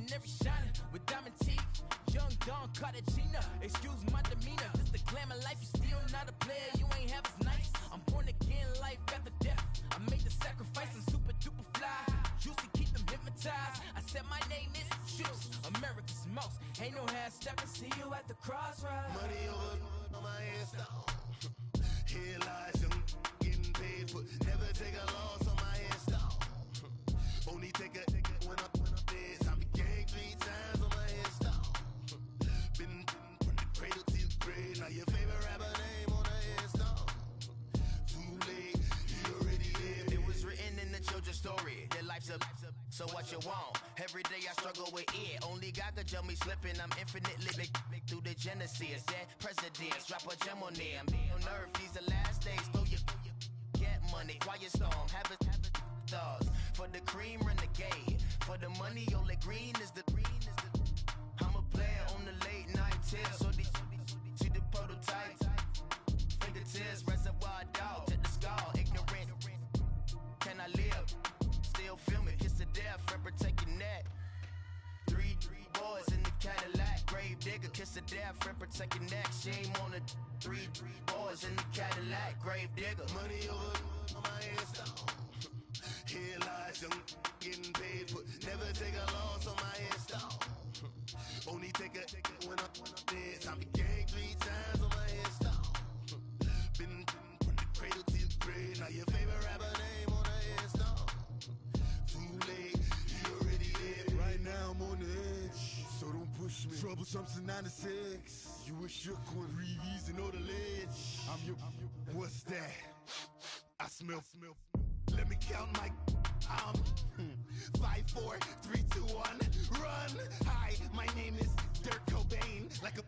ordinary shining with diamond teeth. Young Don Cartagena, excuse my demeanor. Just the glamour life, you still not a player, you ain't half as nice. I'm born again, life after death. I made the sacrifice, I'm super duper fly. Juicy, keep them hypnotized. I said my name is Juice, America's most. Ain't no half stepping, see you at the crossroads. Money over on my headstone. Here lies young, getting paid for. Never take a loss on my headstone. Only take a when I'm dead. I be gang 3 times on my headstone. Been from the cradle to the grave. Now your favorite rapper name on the headstone. Too late, you already lived. It was written in the children's story. Their life's a so what you want. Every day I struggle with it. Only God could jump me slipping. I'm infinitely big through the genesis. Dead presidents, drop a gem on them. On earth, these the last days. Throw your get money. Quiet storm, have it stars. For the cream, renegade. For the money, only green is the I'm a player on the late night tips. So these see the prototype. Fingertips, reservoir dog. Check the skull, ignorant. Can I live? Still film it, kiss to death, forever take your neck. 3 boys in the Cadillac, grave digger, kiss to death, forever take your neck. Shame on the 3 boys in the Cadillac, grave digger. Money over on my headstone. Here lies young, getting paid for. Never take a loss on my headstone. Only take a when I'm dead. I be gang 3 times on my headstone. Been from the cradle to the grave. Now your favorite rapper name on the headstone. Too late, you already lived. Right now I'm on the edge, so don't push me. Troublesome since 96. You a shook one, Reeves and know the ledge. I'm your, what's that? I smell. Let me count my 5, 4, 3, 2, 1, run. Hi, my name is Dirk Cobain. Like a,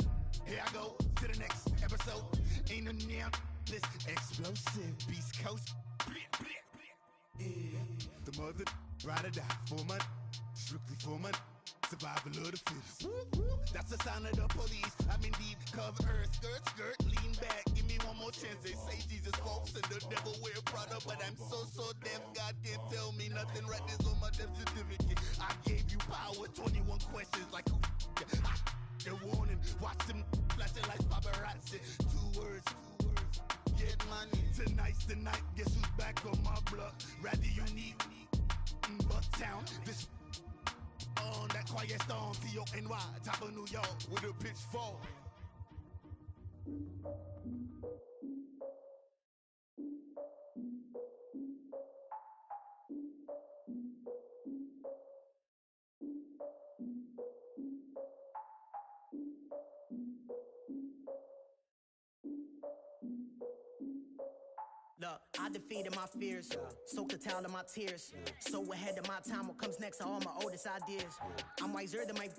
here I go to the next episode. Ain't no damn this explosive Beast Coast. Yeah. The mother ride or die for my strictly for my survival of the fittest. That's the sign of the police. I'm indeed cover earth, skirt, lean back. Give me one more chance. They say Jesus walks and the devil wear Prada, but I'm so deaf. God can't tell me nothing. Right this on my death certificate. I gave you power. 21 questions like who? The warning. Watch them flashing like paparazzi. 2 words. Get money. Tonight's the night. Guess who's back on my block? Rather you need Bucktown. This on that quiet storm, T-O-N-Y, top of New York with a pitchfork. Look, I defeated my fears, soaked a towel in my tears. So ahead of my time, what comes next are all my oldest ideas. I'm wiser than my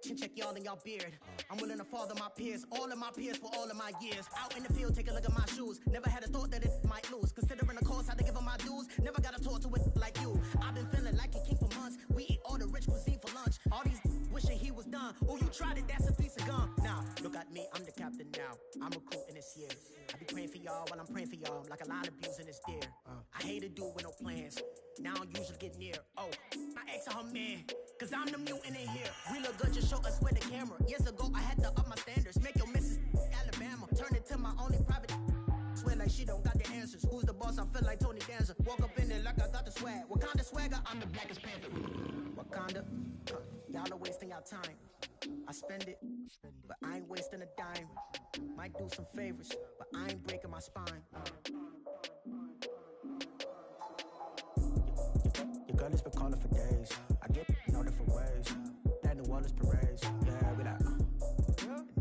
chin check y'all in y'all beard. I'm willing to father my peers, all of my peers for all of my years. Out in the field, take a look at my shoes. Never had a thought that it might lose. Considering the cost, I had to give them my dues. Never got a talk to it like you. I've been feeling like a king for months. We eat all the rich cuisine for lunch. All these wishing he was done. Oh, you tried it, that's a piece of gum. Now, look at me, I'm the captain now. I'm recruiting this year. I be praying for y'all while I'm praying for y'all. Like a line abusing this deer. I hate a dude with no plans. Now I usually get near. Oh, my ex and her man. Cause I'm the mutant in here. We look good, just show us where the camera. Years ago, I had to up my standards. Make your missus Alabama. Turn it to my only private. Swear like she don't got the answers. Who's the boss? I feel like Tony Danza. Walk up in there like I got the swag. Wakanda swagger, I'm the blackest panther. Wakanda, y'all are wasting your time. I spend it, but I ain't wasting a dime. Might do some favors, but I ain't breaking my spine. Your girl has been calling for days. I get in all different ways. That New Orleans parades. Yeah, we like,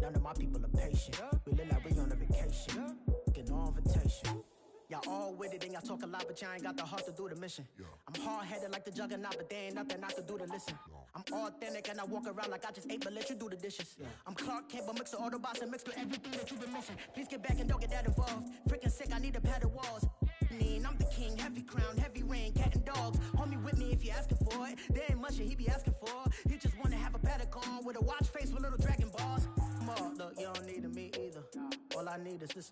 none of my people are patient. We look like we on a vacation. Get no invitation. Y'all all with it and y'all talk a lot, but y'all ain't got the heart to do the mission. I'm hard-headed like the juggernaut, but there ain't nothing I can do to listen. I'm authentic and I walk around like I just ate, but let you do the dishes. I'm Clark Kent, but mix the Autobots and mix with everything that you've been missing. Please get back and don't get that involved. Freaking sick, I need a padded walls. I'm the king, heavy crown, heavy rain, cat and dogs. Homie with me if you're asking for it. There ain't much that he be asking for. He just wanna have a paddock on with a watch face with little dragon balls. Look, you don't need me either. All I need is this.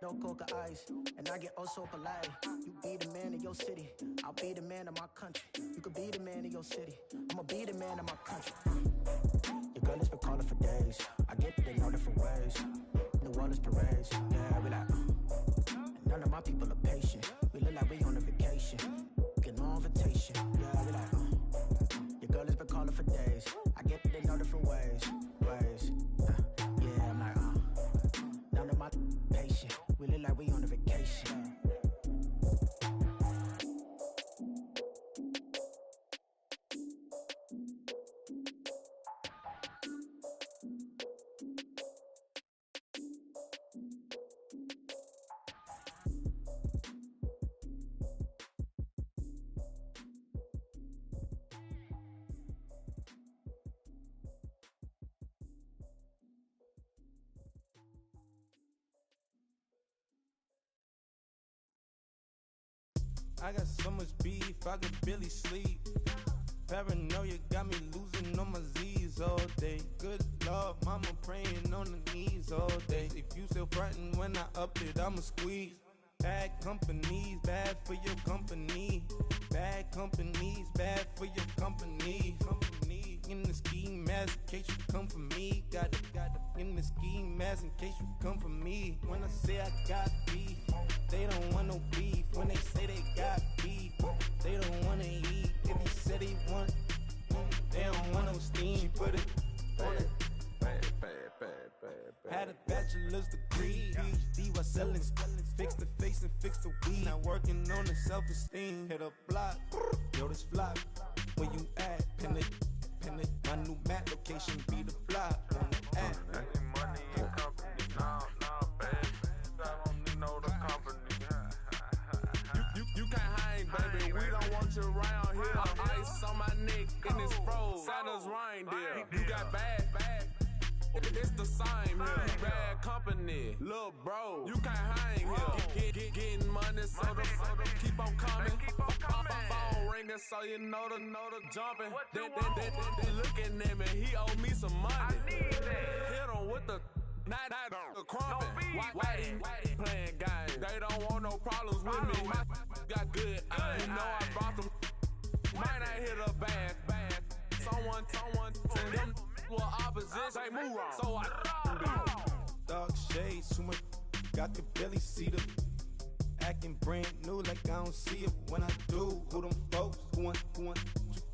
No coca ice, and I get oh so polite. You be the man of your city, I'll be the man of my country. You could be the man of your city. I'ma be the man of my country. Your girl has been calling for days. I get that they know different ways. New Orleans parades, yeah, we like. None of my people are patient. We look like we on a vacation. Get no invitation, yeah, we like. Your girl has been calling for days. I get that they know different ways. Yeah, I'm like, none of my patient. We look like we on a vacation. I got so much beef, I could barely sleep. Paranoia got me losing on my Z's all day. Good Lord, mama praying on the knees all day. If you still frontin' when I up it, I'ma squeeze. Bad companies, bad for your company. Bad companies, bad for your company. Company in the ski mask in case you come for me. Got it in the ski mask in case you come for me. When I say I got beef, they don't want no beef. When they say they got beef, they don't wanna eat. If he said he want, they don't want no steam. She put it on it. Had a bachelor's degree, PhD while selling. Fix the face and fix the weed. Now working on the self-esteem. Hit a block, yo this flock. Where you at? Pin it. My new map location be the block on the app. Money and company, nah, baby. I don't need no the company. You can't hang, baby. We don't want you around here. Ice on my neck in this froze. Santa's reindeer. You got bad. It's the same here. Bad company, little bro. You can't hang here. Getting money, so the keep on coming. Phone ringing, so you know the jumping. They looking at me. He owe me some money. I need that. Hit him with the the crumping. Why they playing games? They don't want no problems with me. My got good. You know I brought them. Might not hit a bad. Someone send them. Well, opposition, move on. So I dark shades, too much. Got the belly see them. Acting brand new like I don't see it when I do. Who them folks? Who want too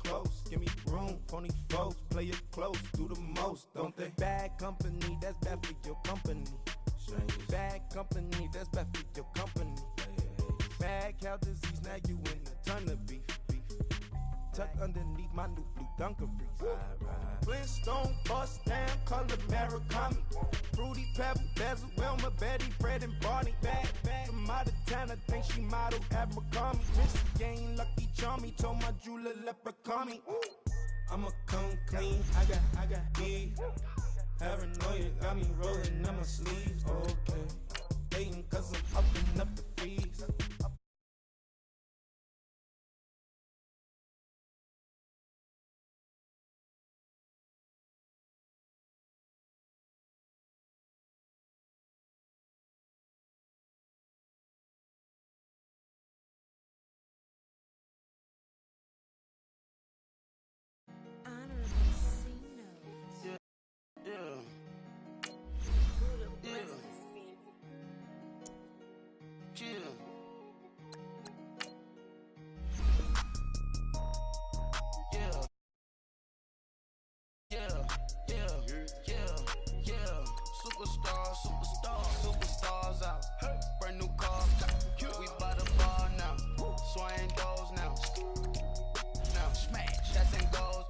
close? Give me room, phony folks. Play it close, do the most, don't they? Bad company, that's bad for your company. Bad company, that's bad for your company. Bad cow disease, now you in a ton of beef. Tucked underneath my new blue dungarees. Flintstone, bust down, color Murakami. Fruity Pebble, Bezel, Wilma, Betty, Fred, and Barney. Bad from out of town, I think she modeled at McCarmy. Missy Game, Lucky Charmy, told my jeweler leprechaun me. I'ma come clean, I got beef. Paranoia got me rolling up my sleeves. Okay, hating cause I'm upping up the fees. Superstars out. Brand new cars. We by the bar now. Swing doors now. Now smash. That's and goes.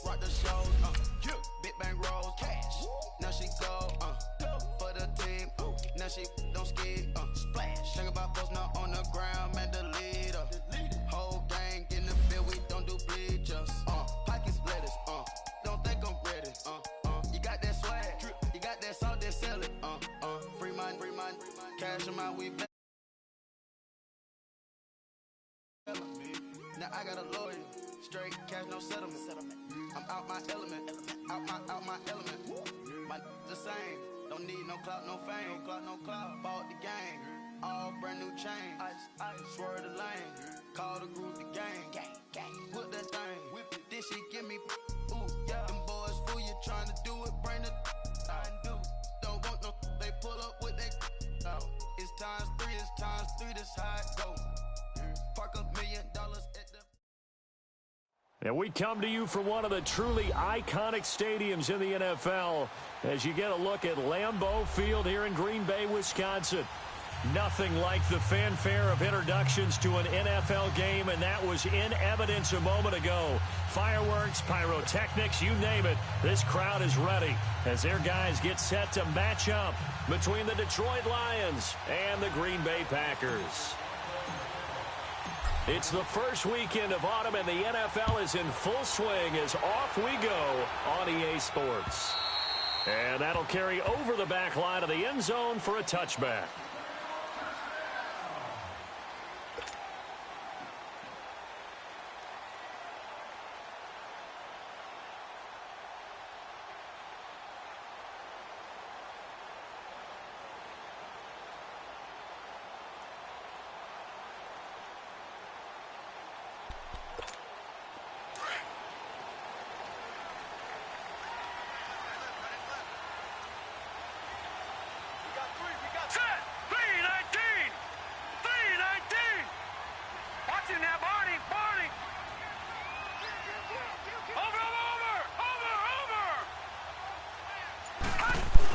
Rock the shows. Big bang rolls. Cash. Now she go. For the team. Now she don't ski. Splash. Think about post now on the ground. Man, the leader. Whole gang in the field. We don't do bleachers. Pockets lettuce. Don't think I'm ready. You got that swag. You got that salt. That sell it. Free mind. Cash them out. We back. Now I got a lawyer. Straight cash, no settlement. I'm out my element. Out my element. My the same. Don't need no clout, no fame. No clout. Bought the game. All brand new chain. Ice. Swerve the lane. Call the group the gang. Put that thing. And we come to you from one of the truly iconic stadiums in the NFL as you get a look at Lambeau Field here in Green Bay, Wisconsin. Nothing like the fanfare of introductions to an NFL game, and that was in evidence a moment ago. Fireworks, pyrotechnics, you name it. This crowd is ready as their guys get set to match up between the Detroit Lions and the Green Bay Packers. It's the first weekend of autumn, and the NFL is in full swing as off we go on EA Sports. And that'll carry over the back line of the end zone for a touchback.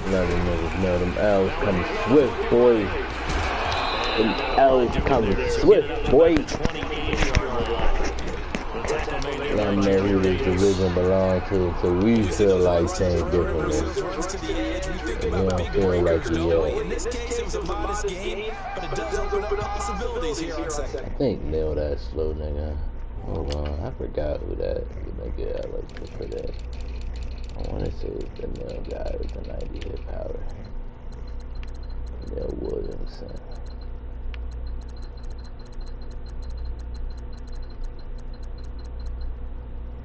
Them niggas know them L's coming swift, boy. Them L's coming swift, boy. Not matter who this division belong to, so we feel like saying differently. We don't feel like we are. In this case, it was a modest game, but it does open up possibilities here on second. I think Neil that slow nigga. Hold on, I forgot who that nigga I like to put that. I want to say it's the Neil guy with the 90 hit power. Neil Williamson.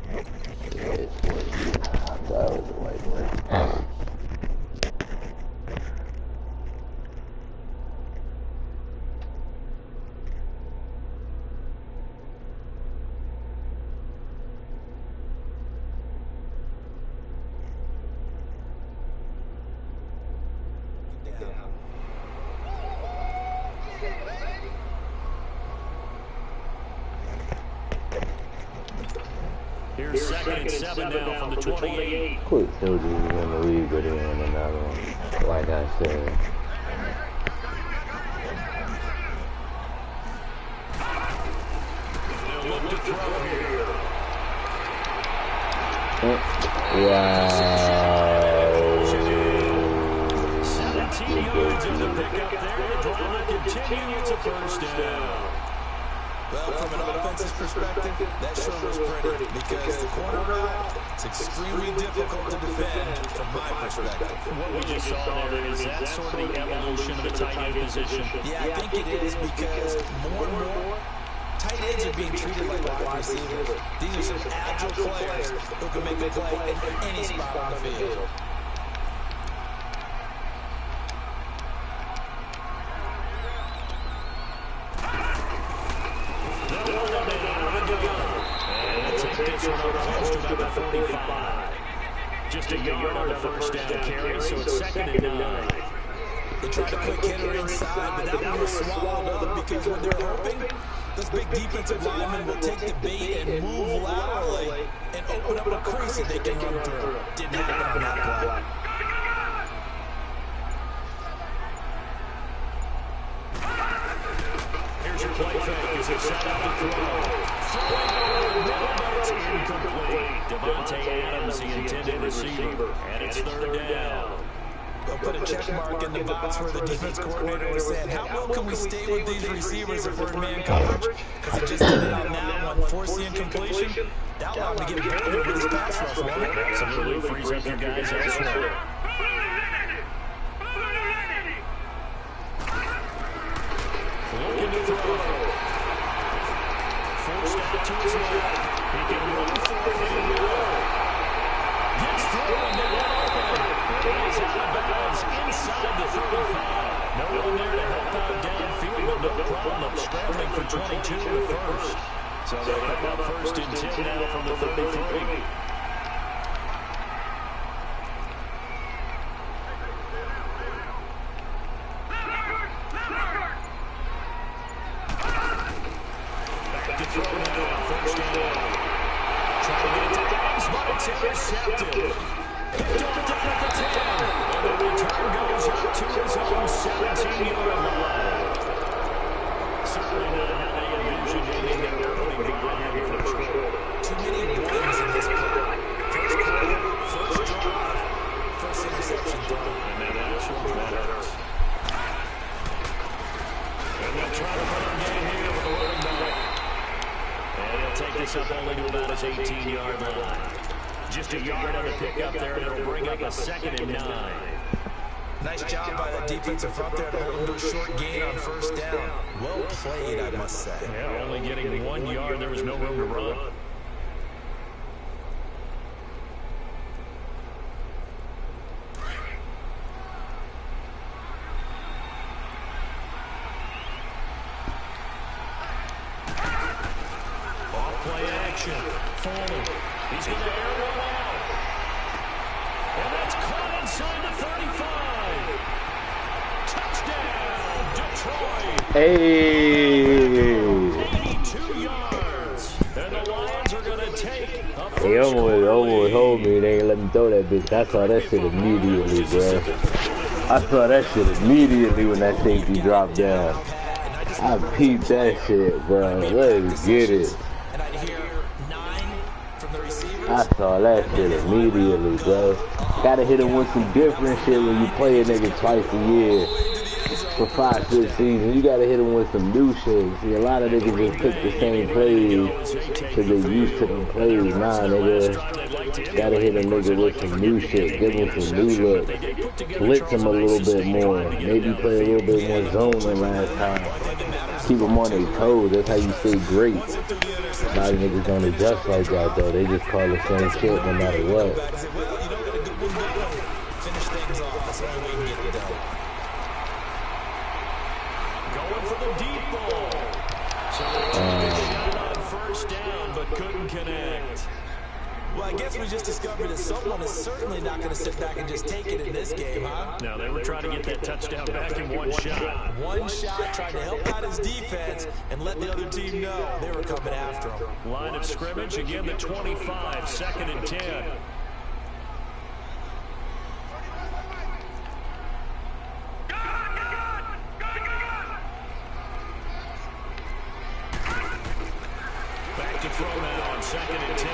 I thought it was a white one. Here's second and 7 now from the 28. Quick told you we were in the league, but in another one. Like I said. They'll look to throw here. Wow. 17 yards in the pickup there. The drive will continue. It's a first down. Well, from an offensive perspective, that sure was pretty because the corner route is extremely difficult to defend from my perspective. What we just saw there, is that sort of the evolution of the tight end position? Yeah, I think it is because more and more tight ends are being treated like wide receivers. These are some agile players who can make a play in any spot on the field. Just a yard on the first down carry, so it's second and 9. They tried to quick hitter inside, but that one was swallowed up because when they're hoping, those big defensive linemen will take the bait and move laterally and open up a crease that they can run through. Didn't happen on that play. Here's your play fake as it's set up to throw. It's incomplete. Devontae Adams, the intended receiver, and it's third down. They'll put a check mark in the box where the defense coordinator was saying, how well can we stay with these receivers if we're in man coverage? Because he just did it on that one, force the incompletion. That allowed him to get bolder with his pass rush, won't it? Absolutely frees up your guys elsewhere. Looking to throw. Forced out to his left. He can run for it and roll. Gets through and they let open. He's out of bounds inside the 35. No one there to help out downfield, but no problem scrambling for 22 in the first. So they come up first and 10 now from the 33. Back to throw now, first down. Trying to get it to Adams, but it's intercepted. Picked off down at the 10. And the return goes up to his own 17-yard line. Certainly not how they envisioned ending their opening drive in the first quarter. Too many ones in this play. First quarter, first drive, first interception throw. And that actually matters. And they'll try to run game here with the running back. And he'll take this up only to about his 18-yard line. Just a yard on the pickup there, and it'll bring up a 2nd and 9. Nice job by the defensive front there to hold him to a short gain on first down. Well played, I must say. Yeah, only getting 1 yard. There was no room to run. Off-play action. Foley. He's going to air one out. And that's caught inside the 35. Touchdown, Detroit. Hey. 82 yards. And the Lions are going to take a They almost hold me. They ain't let me throw that bitch. I saw that shit immediately, bro. I saw that shit immediately when that safety dropped down. I peeped that shit, bro. Let's get it. I saw that shit immediately, bro. Gotta hit him with some different shit when you play a nigga twice a year for 5, 6 seasons. You gotta hit him with some new shit. See, a lot of niggas just pick the same plays because they used to them plays. Nah, nigga. Gotta hit a nigga with some new shit. Give him some new look. Blitz him a little bit more. Maybe play a little bit more zone than last time. Keep them on their toes. That's how you stay great. A lot of niggas don't adjust like that, though. They just call the same shit no matter what. Finish things off. That's the only way we can get it done. Going for the deep ball. So they took a shot on first down, but couldn't connect. Well, I guess we just discovered that someone is certainly not going to sit back and just take it in this game, huh? No, they were trying to get that touchdown back in one shot. One shot, trying to help out his defense and let the other team know they were coming after him. Line of scrimmage, again the 25, 2nd and 10. Back to throw now on 2nd and 10.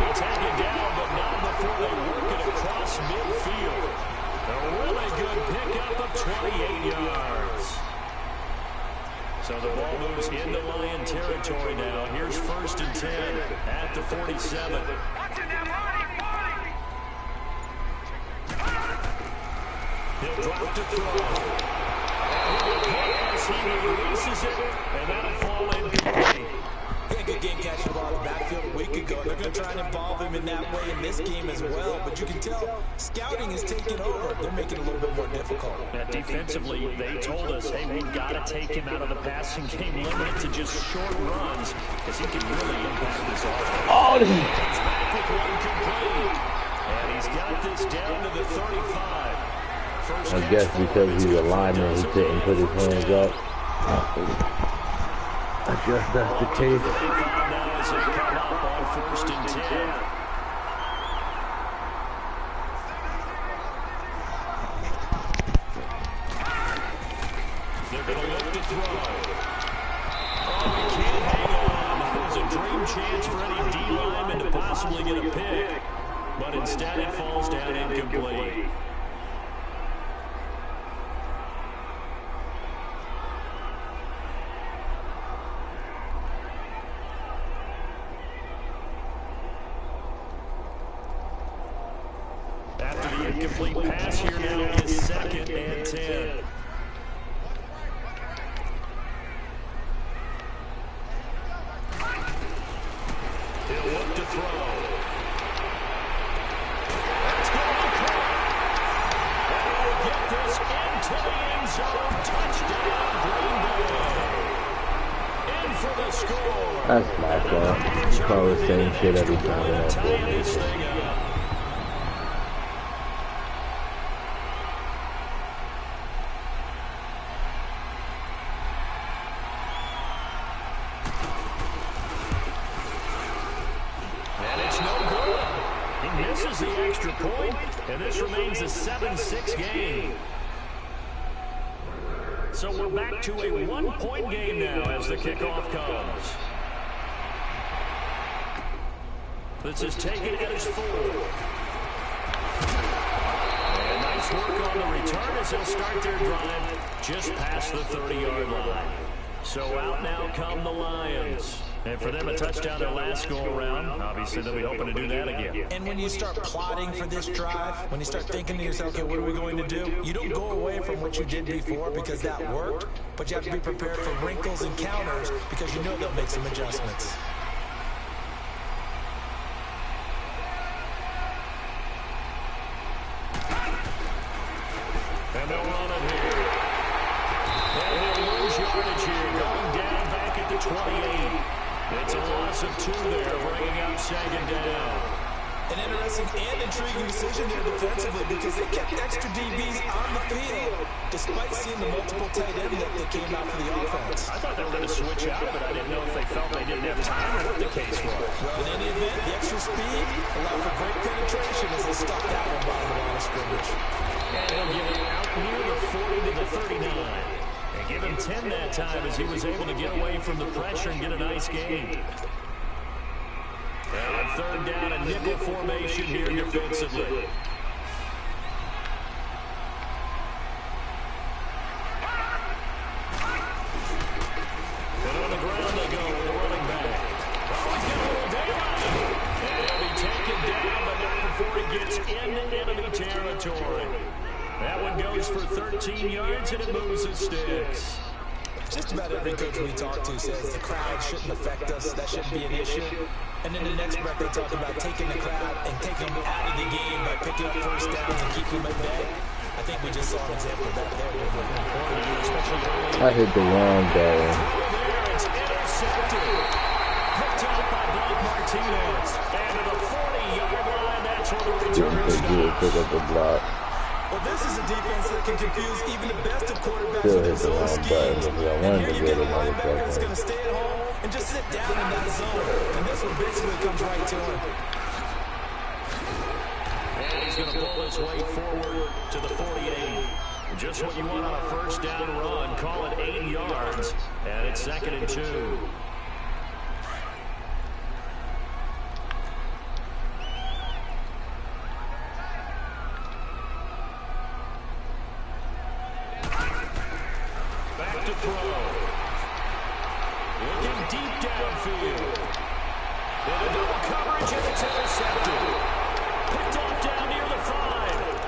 Taken down, but not before they work it across midfield. A really good pickup of 28 yards. So the ball moves into Lion territory now. Here's 1st and 10 at the 47. He'll drop to throw. As he releases it, and that'll fall incomplete. Good game catching the ball in the backfield a week ago. They're going to try and involve him in that way in this game as well. But you can tell scouting is taking over. They're making it a little bit more difficult. Defensively, they told us, hey, we've got to take him out of the passing game, limit it to just short runs, because he can really impact this offense. Oh, Comes back with one complete. And he's got this down to the 35. I guess because he's a lineman, he couldn't put his hands up. I guess that's the case. Now as they come up on 1st and 10. They're going to look to throw. Oh, he can't hang on. That was a dream chance for any D lineman to possibly get a pick. But instead it falls down incomplete. Incomplete pass here now is 2nd and 10. He'll look to throw. That's going to be caught. And he'll get this into the end zone. Touchdown, Green Bay. In for the score. That's my fault. You call the same shit every time in that business. extra point, and this remains a 7-6 game. So we're back to a one-point game now as the kickoff comes. This is taken at his 4. And nice work on the return as they'll start their drive just past the 30-yard line. So out now come the Lions. And for them, a touchdown their last go-around. Obviously, they'll be hoping to do that again. And when you start plotting for this drive, when you start thinking to yourself, okay, what are we going to do? You don't go away from what you did before because that worked, but you have to be prepared for wrinkles and counters because you know they'll make some adjustments. And they'll run it here. And they'll lose yardage here, going down back at the 28. It's a loss of 2 there, bringing up 2nd down. An interesting and intriguing decision there defensively because they kept extra DBs on the field despite seeing the multiple tight end look that came out for the offense. I thought they were going to switch out, but I didn't know if they felt they didn't have time or what the case was. Well, in any event, the extra speed allowed for great penetration as they stuck that one by the line of scrimmage. And he'll get it out near the 40 to the 39. And give him 10 that time as he was able to get away from the pressure and get a nice gain. And on 3rd down, a nickel formation here defensively. And on the ground they go with the running back. Oh, he's got a little daylight. And he'll be taken down, but not before he gets into enemy territory. That one goes for 13 yards, and it moves his sticks. Just about every coach we talk to says the crowd shouldn't affect us. That shouldn't be an issue. And then the next breath they talk about taking the crowd and taking them out of the game by picking up first downs and keeping them at bay. I think we just saw an example of that there. I hit the wrong ball. It's intercepted. Picked up by Blake Martinez. And to the 40-yard line, that's where the return stops. Pick up the block. Well, this is a defense that can confuse even the best of quarterbacks with their zone schemes. And here you get a linebacker that's going to stay at home and just sit down in that zone. And this one basically comes right to him. And he's going to pull his way forward to the 48. Just what you want on a first down run. Call it 8 yards. And it's 2nd and 2. Back to throw. Looking deep downfield. Into double coverage, and it's intercepted. Picked off down near the 5.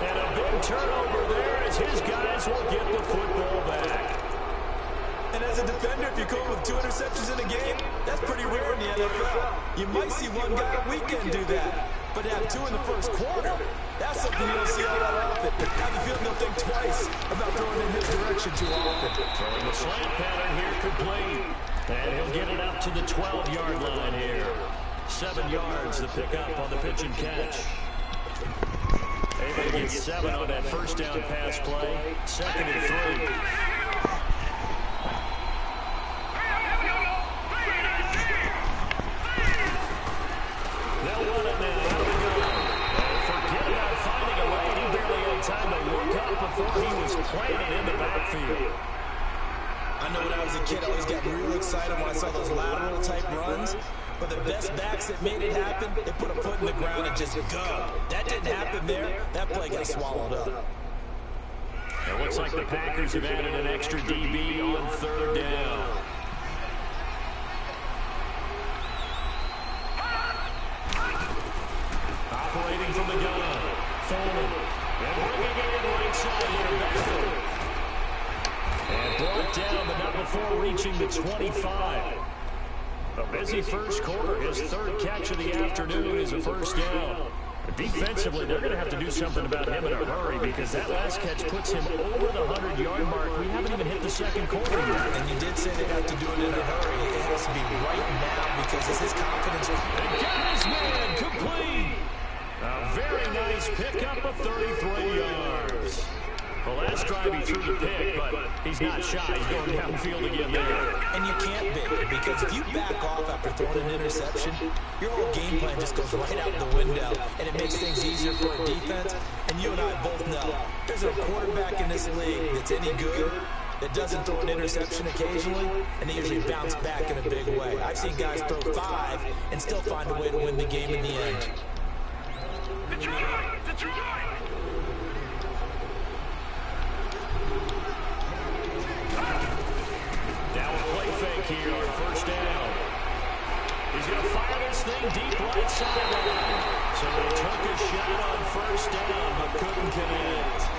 And a big turnover there as his guys will get the football back. And as a defender, if you come with 2 interceptions in a game, that's pretty rare in the NFL. You might see one guy a weekend do that. But to have 2 in the first quarter, that's something you don't see all that often. I have a feeling they'll think twice about throwing in his direction too often. Throwing the slant pattern here complete. And he'll get it up to the 12-yard line here. 7 yards the pickup on the pitch and catch. Able to get 7 on that first down pass play. 2nd and 3. They'll run it now. Out of the gun. And forget about finding a lane. He barely had time to look up before he was planted in the backfield. I know when I was a kid, I always got real excited when I saw those lateral type runs. But the best backs that made it happen, they put a foot in the ground and just go. That didn't happen there. That play got swallowed up. It looks like the Packers have added an extra DB on 3rd down. Operating from the gun. Foreman. And bringing it in right side here. Beckler. And brought down, but not before reaching the 25. A busy first quarter. His 3rd catch of the afternoon is a first down. But defensively, they're going to have to do something about him in a hurry because that last catch puts him over the 100-yard mark. We haven't even hit the 2nd quarter yet. And you did say they have to do it in a hurry. It has to be right now because it's his confidence. And got his man complete. A very nice pickup of 33 yards. The last drive he threw the pick, but he's not shy. He's going downfield again there. And you can't be. because if you back off after throwing an interception, your whole game plan just goes right out the window, and it makes things easier for a defense. And you and I both know there's a quarterback in this league that's any good that doesn't throw an interception occasionally, and they usually bounce back in a big way. I've seen guys throw 5 and still find a way to win the game in the end. Now a play fake here on first down. He's going to fire this thing deep right sideline. So they took a shot on first down, but couldn't connect.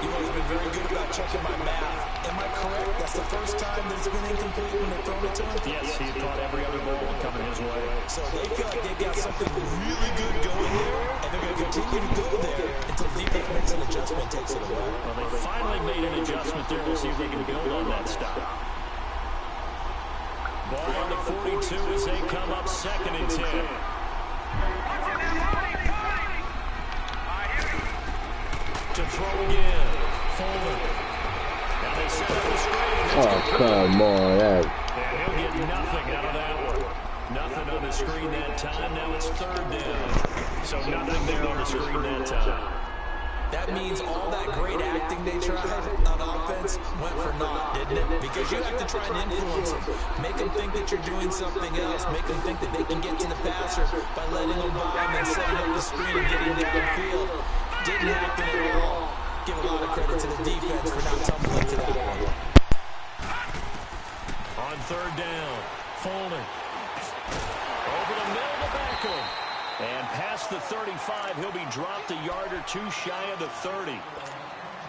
You've always been very good about checking my math. Am I correct? That's the first time that it's been incomplete when they've thrown it to him? Yes, he had caught every other ball coming his way. So they feel like they've got something really good going there, and they're going to continue to go there until the defense makes an adjustment and takes it away. Well, they finally made an adjustment there. We'll see if they can build on that stop. Ball on the 42 as they come up 2nd and 10. To throw again. Forward. Now they set up the screen. Oh, come on. And he'll get nothing out of that one. Nothing on the screen that time. Now it's 3rd down. So nothing there on the screen that time. That means all that great acting they tried on offense went for naught, didn't it? Because you have to try and influence them. Make them think that you're doing something else. Make them think that they can get to the passer by letting them bomb and setting up the screen and getting downfield. Didn't happen at all. Give a lot of credit to the defense for not tumbling to that one. On 3rd down, Folding. Over the middle to Beckham. And past the 35, he'll be dropped a yard or 2 shy of the 30.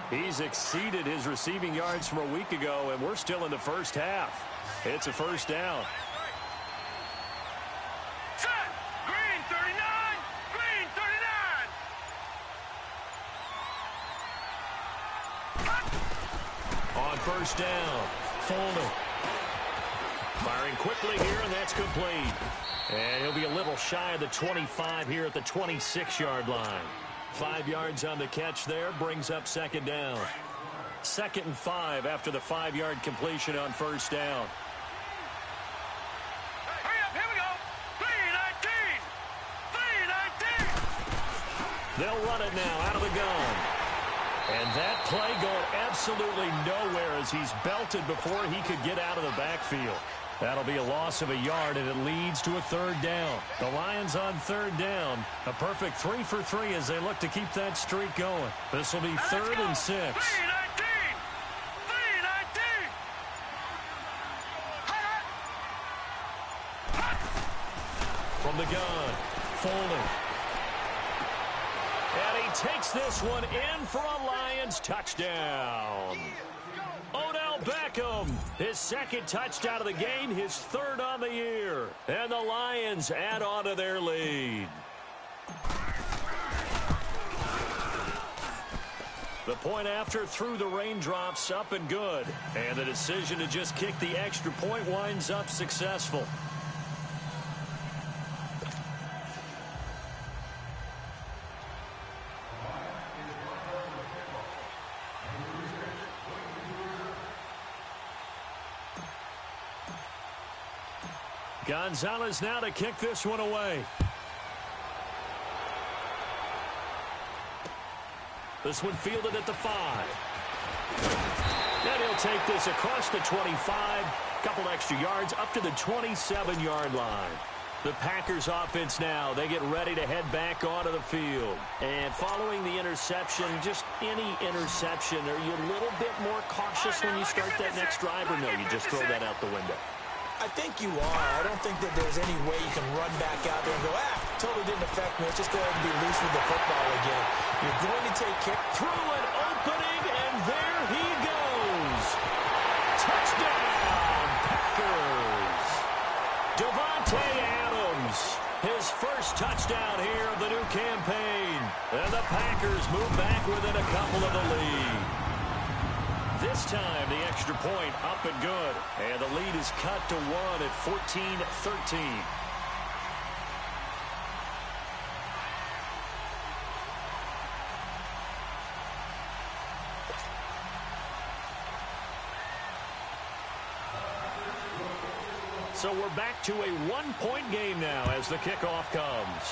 He's exceeded his receiving yards from a week ago, and we're still in the first half. It's a first down. Green 39! Green 39! On first down, Folding. Firing quickly here, and that's complete. And he'll be a little shy of the 25 here at the 26-yard line. 5 yards on the catch there, brings up 2nd down. 2nd and 5 after the 5-yard completion on first down. Hurry up, here we go! 3-19! 3-19! They'll run it now out of the gun. And that play going absolutely nowhere as he's belted before he could get out of the backfield. That'll be a loss of a yard, and it leads to a 3rd down. The Lions on 3rd down. A perfect 3 for 3 as they look to keep that streak going. This will be 3rd and 6. 3-19! 3-19! From the gun, Folding. And he takes this one in for a Lions touchdown. Odell Beckham, his 2nd touchdown of the game, his 3rd on the year. And the Lions add on to their lead. The point after through the raindrops, up and good. And the decision to just kick the extra point winds up successful. Gonzalez now to kick this one away. This one fielded at the 5. Then he'll take this across the 25. Couple extra yards up to the 27-yard line. The Packers offense now, they get ready to head back onto the field. And following the interception, just any interception, are you a little bit more cautious when you start that next drive, or no, you just throw that out the window? I think you are. I don't think that there's any way you can run back out there and go, totally didn't affect me. Let's just go ahead and be loose with the football again. You're going to take care. Through an opening, and there he goes. Touchdown, Packers. Devontae Adams, his first touchdown here of the new campaign. And the Packers move back within a couple of the lead. This time, the extra point up and good. And the lead is cut to 1 at 14-13. So we're back to a one-point game now as the kickoff comes.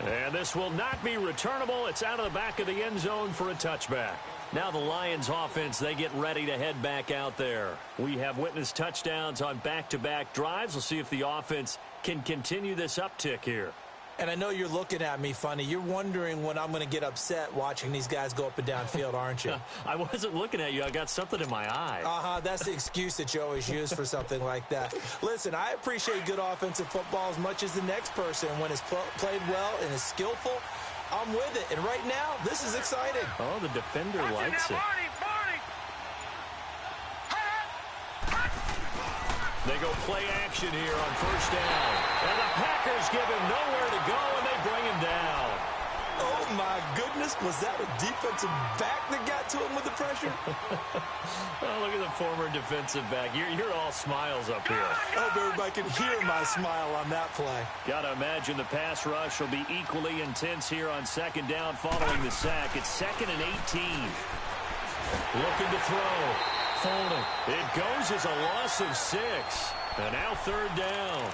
And this will not be returnable. It's out of the back of the end zone for a touchback. Now the Lions offense, they get ready to head back out there. We have witnessed touchdowns on back-to-back drives. We'll see if the offense can continue this uptick here. And I know you're looking at me funny. You're wondering when I'm going to get upset watching these guys go up and down field, aren't you? I wasn't looking at you. I got something in my eye. That's the excuse that you always use for something like that. Listen, I appreciate good offensive football as much as the next person. When it's played well and is skillful, I'm with it. And right now, this is exciting. Oh, the defender likes it. They go play action here on first down. And the Packers give him nowhere to go, and they bring him down. Oh, my goodness. Was that a defensive back that got to him with the pressure? Oh, look at the former defensive back. You're all smiles up here. I hope everybody can hear my smile on that play. Got to imagine the pass rush will be equally intense here on second down following the sack. It's 2nd and 18. Looking to throw. Folding. It goes as a loss of 6. And now 3rd down.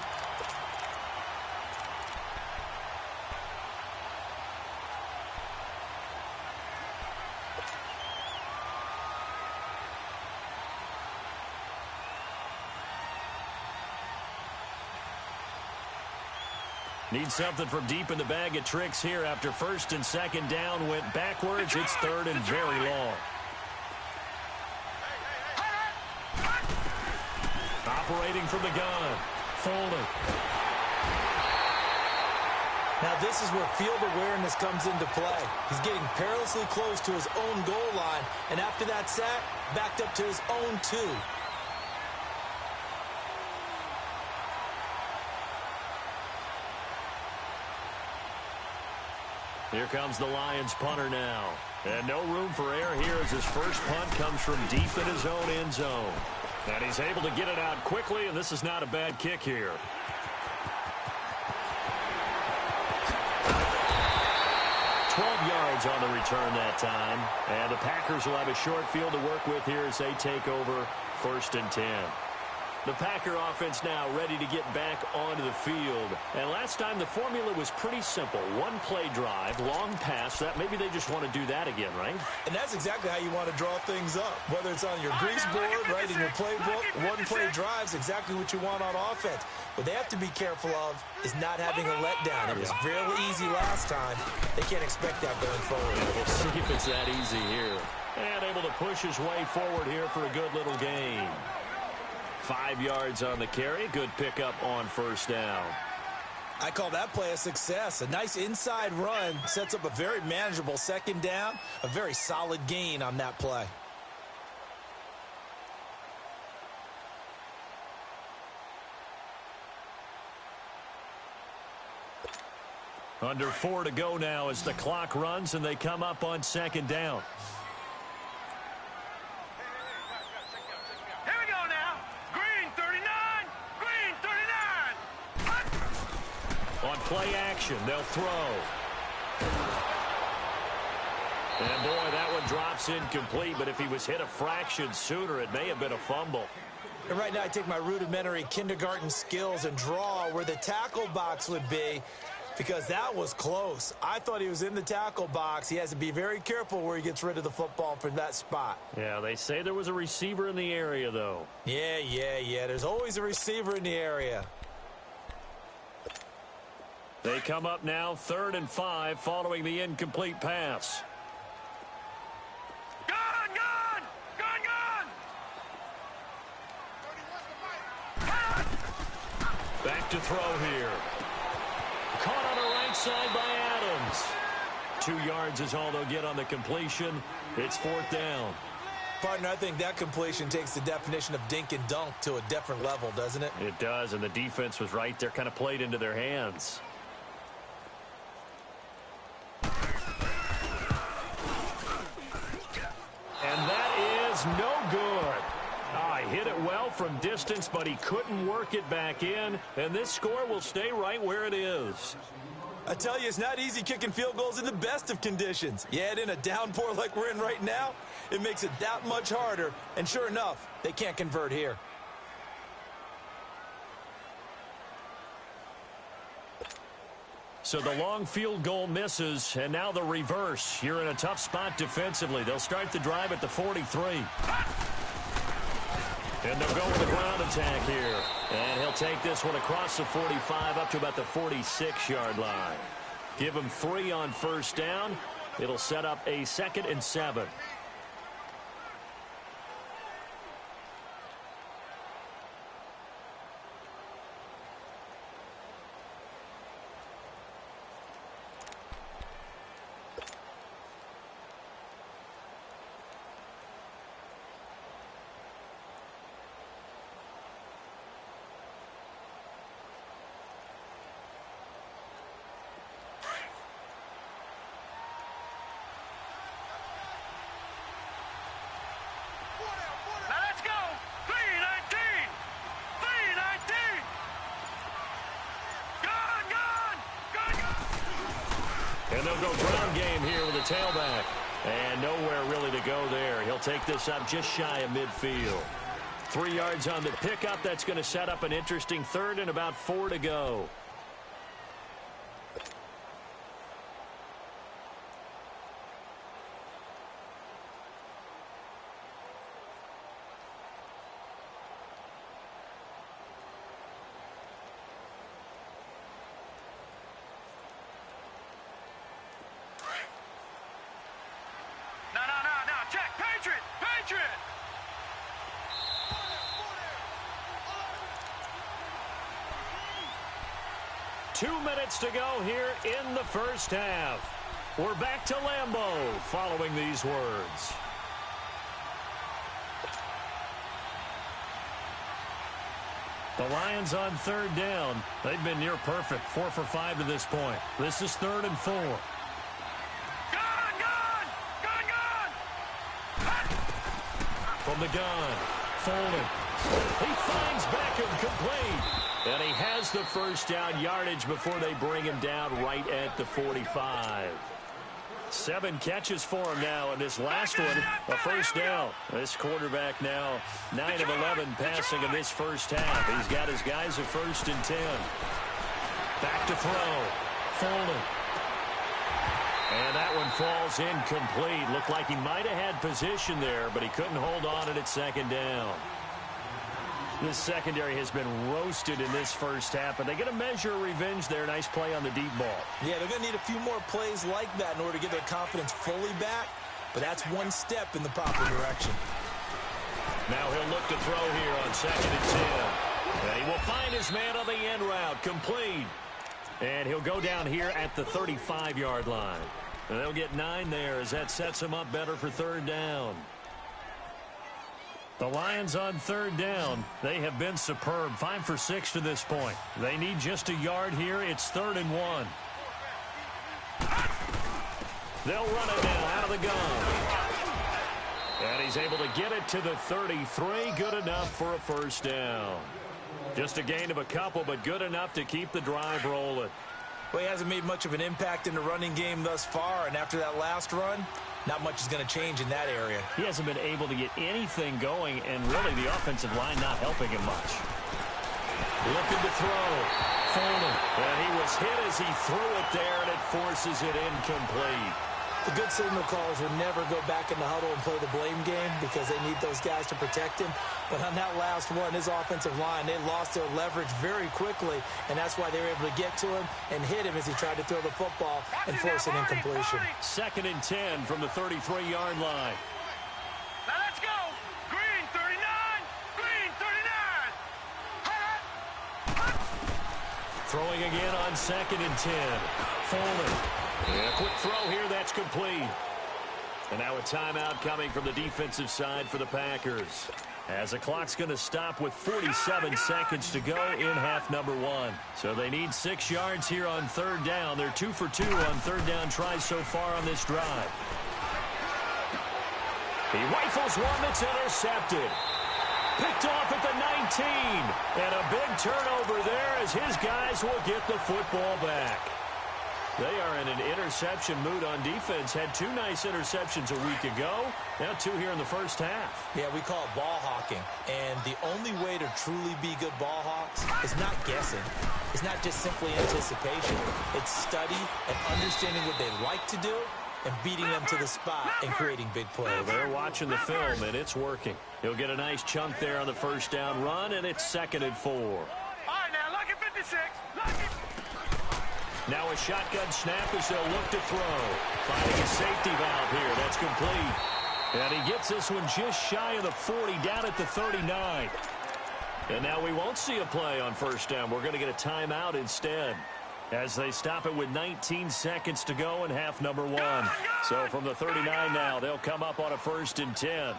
Need something from deep in the bag of tricks here after 1st and 2nd down went backwards. It's 3rd and very long. Operating from the gun. Folding. Now this is where field awareness comes into play. He's getting perilously close to his own goal line, and after that sack, backed up to his own 2. Here comes the Lions punter now. And no room for error here as his first punt comes from deep in his own end zone. And he's able to get it out quickly, and this is not a bad kick here. Yards on the return that time. And the Packers will have a short field to work with here as they take over 1st and 10. The Packer offense now ready to get back onto the field. And last time the formula was pretty simple. One play drive, long pass. That maybe they just want to do that again, right? And that's exactly how you want to draw things up. Whether it's on your grease board, right, in your playbook, one play drive is exactly what you want on offense. What they have to be careful of is not having a letdown. It was real easy last time. They can't expect that going forward. We'll see if it's that easy here. And able to push his way forward here for a good little gain. 5 yards on the carry. Good pickup on 1st down. I call that play a success. A nice inside run sets up a very manageable 2nd down. A very solid gain on that play. Under 4 to go now as the clock runs and they come up on 2nd down. Here we go now. Green 39. Green 39. On play action, they'll throw. And boy, that one drops incomplete, but if he was hit a fraction sooner, it may have been a fumble. And right now I take my rudimentary kindergarten skills and draw where the tackle box would be, because that was close. I thought he was in the tackle box. He has to be very careful where he gets rid of the football from that spot. Yeah, they say there was a receiver in the area, though. Yeah. There's always a receiver in the area. They come up now 3rd and 5 following the incomplete pass. Back to throw here. Caught on the right side by Adams. 2 yards is all they'll get on the completion. It's 4th down. Partner, I think that completion takes the definition of dink and dunk to a different level, doesn't it? It does, and the defense was right there, kind of played into their hands. And that is no good. He hit it well from distance, but he couldn't work it back in, and this score will stay right where it is. I tell you, it's not easy kicking field goals in the best of conditions. You add in a downpour like we're in right now, it makes it that much harder. And sure enough, they can't convert here. So the long field goal misses, and now the reverse. You're in a tough spot defensively. They'll start the drive at the 43. And they'll go with a ground attack here. And he'll take this one across the 45 up to about the 46-yard line. Give him 3 on first down. It'll set up a 2nd and 7. And they'll go ground game here with a tailback. And nowhere really to go there. He'll take this up just shy of midfield. 3 yards on the pickup. That's going to set up an interesting 3rd and about 4 to go. Patriot! 2 minutes to go here in the first half. We're back to Lambeau following these words. The Lions on 3rd down. They've been near perfect. 4 for 5 to this point. This is 3rd and 4. From the gun, Folding. He finds Beckham complete. And he has the first down yardage before they bring him down right at the 45. 7 catches for him now, and this last one, a first down. This quarterback now 9 of 11 passing in this first half. He's got his guys at 1st and 10. Back to throw. Folding. And that one falls incomplete. Looked like he might have had position there, but he couldn't hold on it at 2nd down. This secondary has been roasted in this first half, but they get a measure of revenge there. Nice play on the deep ball. Yeah, they're going to need a few more plays like that in order to get their confidence fully back, but that's one step in the proper direction. Now he'll look to throw here on 2nd and 10. And he will find his man on the end route, complete. And he'll go down here at the 35-yard line. And they'll get 9 there as that sets him up better for 3rd down. The Lions on 3rd down. They have been superb. 5 for 6 to this point. They need just a yard here. It's 3rd and 1. They'll run it now out of the gun. And he's able to get it to the 33. Good enough for a first down. Just a gain of a couple, but good enough to keep the drive rolling. Well, he hasn't made much of an impact in the running game thus far, and after that last run, not much is going to change in that area. He hasn't been able to get anything going, and really the offensive line not helping him much. Looking to throw. Folding. And he was hit as he threw it there, and it forces it incomplete. The good signal callers would never go back in the huddle and play the blame game because they need those guys to protect him. But on that last one, his offensive line, they lost their leverage very quickly, and that's why they were able to get to him and hit him as he tried to throw the football and force an incompletion. 2nd and 10 from the 33-yard line. Now let's go. Green 39. Green 39. Throwing again on 2nd and 10. Folding. And a quick throw here, that's complete. And now a timeout coming from the defensive side for the Packers. As the clock's going to stop with 47 seconds to go in half number 1. So they need 6 yards here on 3rd down. They're 2 for 2 on 3rd down tries so far on this drive. He rifles one that's intercepted. Picked off at the 19. And a big turnover there as his guys will get the football back. They are in an interception mood on defense. Had 2 nice interceptions a week ago. Now 2 here in the first half. Yeah, we call it ball hawking. And the only way to truly be good ball hawks is not guessing. It's not just simply anticipation. It's study and understanding what they like to do and beating them to the spot and creating big plays. Well, they're watching the film, and it's working. He'll get a nice chunk there on the first down run, and it's 2nd and 4. All right, now, lucky 56. Lucky. Now a shotgun snap as they'll look to throw. Finding a safety valve here. That's complete. And he gets this one just shy of the 40, down at the 39. And now we won't see a play on first down. We're going to get a timeout instead, as they stop it with 19 seconds to go in half number 1. So from the 39 now, they'll come up on a 1st and 10.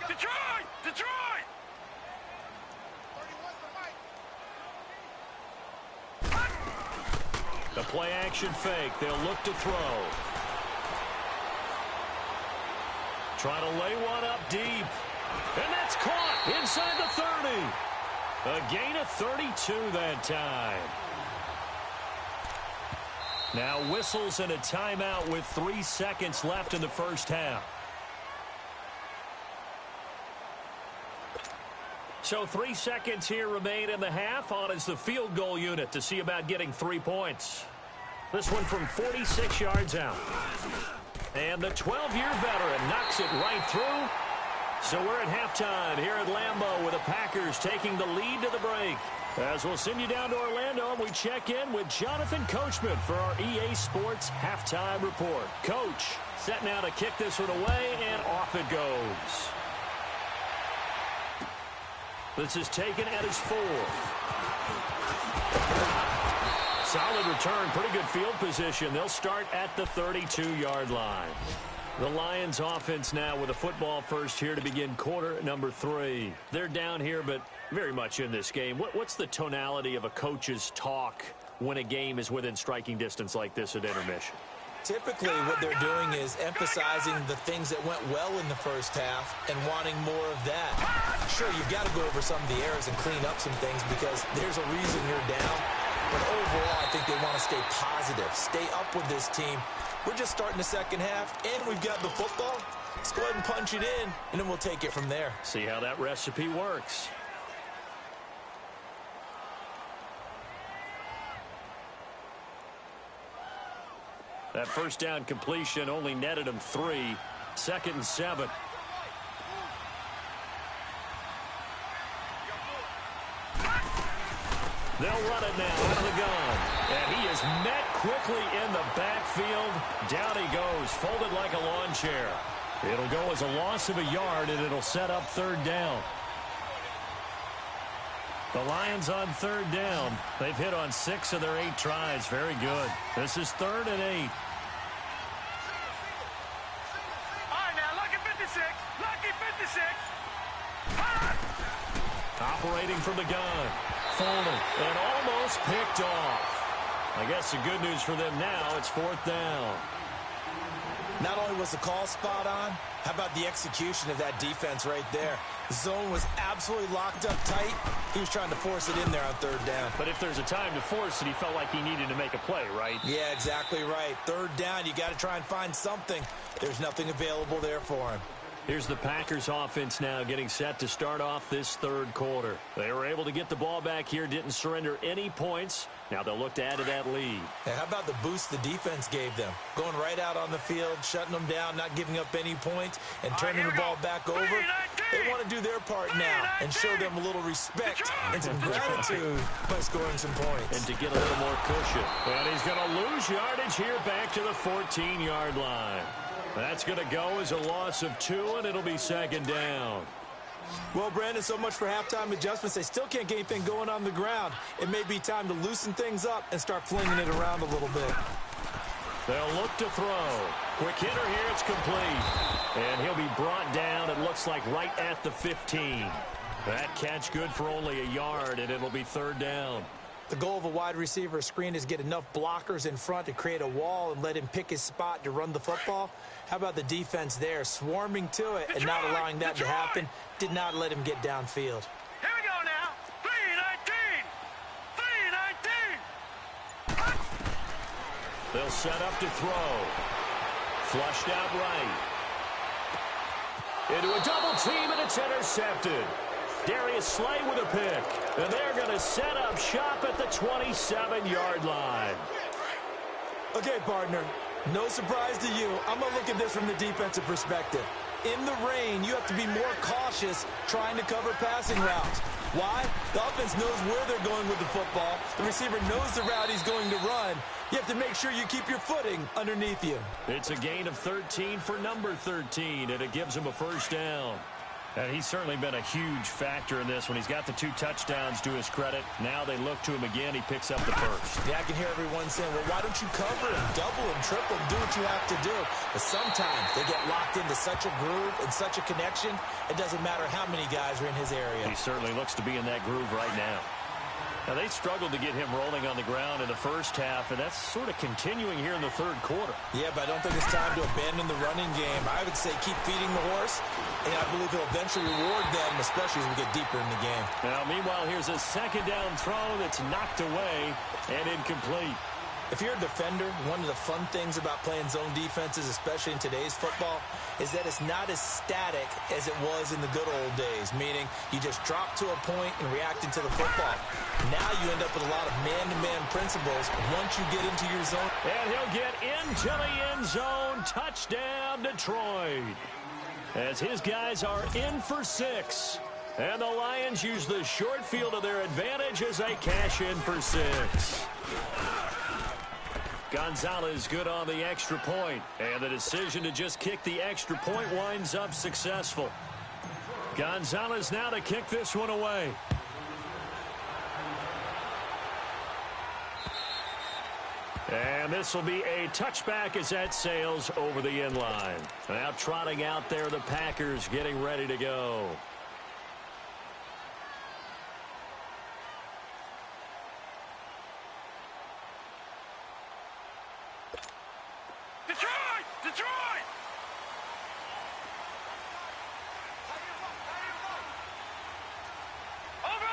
Detroit! Detroit! The play action fake. They'll look to throw. Try to lay one up deep. And that's caught inside the 30. A gain of 32 that time. Now whistles and a timeout with 3 seconds left in the first half. So 3 seconds here remain in the half. On is the field goal unit to see about getting 3 points. This one from 46 yards out. And the 12-year veteran knocks it right through. So we're at halftime here at Lambeau with the Packers taking the lead to the break. As we'll send you down to Orlando, we check in with Jonathan Coachman for our EA Sports Halftime Report. Coach, set now to kick this one away, and off it goes. This is taken at his 4. Solid return, pretty good field position. They'll start at the 32-yard line. The Lions offense now with a football first here to begin quarter number 3. They're down here, but very much in this game. What's the tonality of a coach's talk when a game is within striking distance like this at intermission? Typically, what they're doing is emphasizing the things that went well in the first half and wanting more of that. Sure, you've got to go over some of the errors and clean up some things because there's a reason you're down. But overall, I think they want to stay positive, stay up with this team. We're just starting the second half, and we've got the football. Let's go ahead and punch it in, and then we'll take it from there. See how that recipe works. That first down completion only netted him 3. 2nd and 7. They'll run it now out of the gun. And he is met quickly in the backfield. Down he goes, folded like a lawn chair. It'll go as a loss of a yard, and it'll set up 3rd down. The Lions on 3rd down. They've hit on 6 of their 8 tries. Very good. This is 3rd and 8. All right, now, lucky 56. Lucky 56. Operating from the gun. Folded and almost picked off. I guess the good news for them now, it's 4th down. Not only was the call spot on, how about the execution of that defense right there? The zone was absolutely locked up tight. He was trying to force it in there on 3rd down. But if there's a time to force it, he felt like he needed to make a play, right? Yeah, exactly right. 3rd down, you got to try and find something. There's nothing available there for him. Here's the Packers offense now getting set to start off this 3rd quarter. They were able to get the ball back here, didn't surrender any points. Now they'll look to add to that lead. And how about the boost the defense gave them? Going right out on the field, shutting them down, not giving up any points, and turning the ball back over. They want to do their part now and show them a little respect and some gratitude by scoring some points. And to get a little more cushion. And he's going to lose yardage here back to the 14-yard line. That's going to go as a loss of 2, and it'll be 2nd down. Well, Brandon, so much for halftime adjustments. They still can't get anything going on the ground. It may be time to loosen things up and start flinging it around a little bit. They'll look to throw. Quick hitter here, it's complete. And he'll be brought down, it looks like, right at the 15. That catch good for only a yard, and it'll be 3rd down. The goal of a wide receiver screen is get enough blockers in front to create a wall and let him pick his spot to run the football. How about the defense there, swarming to it and not allowing that to happen? Did not let him get downfield. Here we go now. They'll set up to throw. Flushed out right. Into a double team, and it's intercepted. Darius Slay with a pick. And they're going to set up shop at the 27-yard line. Okay, partner, no surprise to you. I'm going to look at this from the defensive perspective. In the rain, you have to be more cautious trying to cover passing routes. Why? The offense knows where they're going with the football. The receiver knows the route he's going to run. You have to make sure you keep your footing underneath you. It's a gain of 13 for number 13, and it gives him a first down. And he's certainly been a huge factor in this when he's got the 2 touchdowns to his credit. Now they look to him again. He picks up the first. Yeah, I can hear everyone saying, well, why don't you cover him, double him, triple him, do what you have to do. But sometimes they get locked into such a groove and such a connection, it doesn't matter how many guys are in his area. He certainly looks to be in that groove right now. Now, they struggled to get him rolling on the ground in the first half, and that's sort of continuing here in the third quarter. Yeah, but I don't think it's time to abandon the running game. I would say keep feeding the horse, and I believe he'll eventually reward them, especially as we get deeper in the game. Now, meanwhile, here's a second down throw that's knocked away and incomplete. If you're a defender, one of the fun things about playing zone defenses, especially in today's football, is that it's not as static as it was in the good old days, meaning you just drop to a point and react into the football. Now you end up with a lot of man-to-man principles once you get into your zone. And he'll get into the end zone. Touchdown, Detroit. As his guys are in for 6. And the Lions use the short field to their advantage as they cash in for 6. Gonzalez good on the extra point, and the decision to just kick the extra point winds up successful. Gonzalez now to kick this one away. And this will be a touchback as that sails over the end line. Now trotting out there, the Packers getting ready to go. Detroit! Over!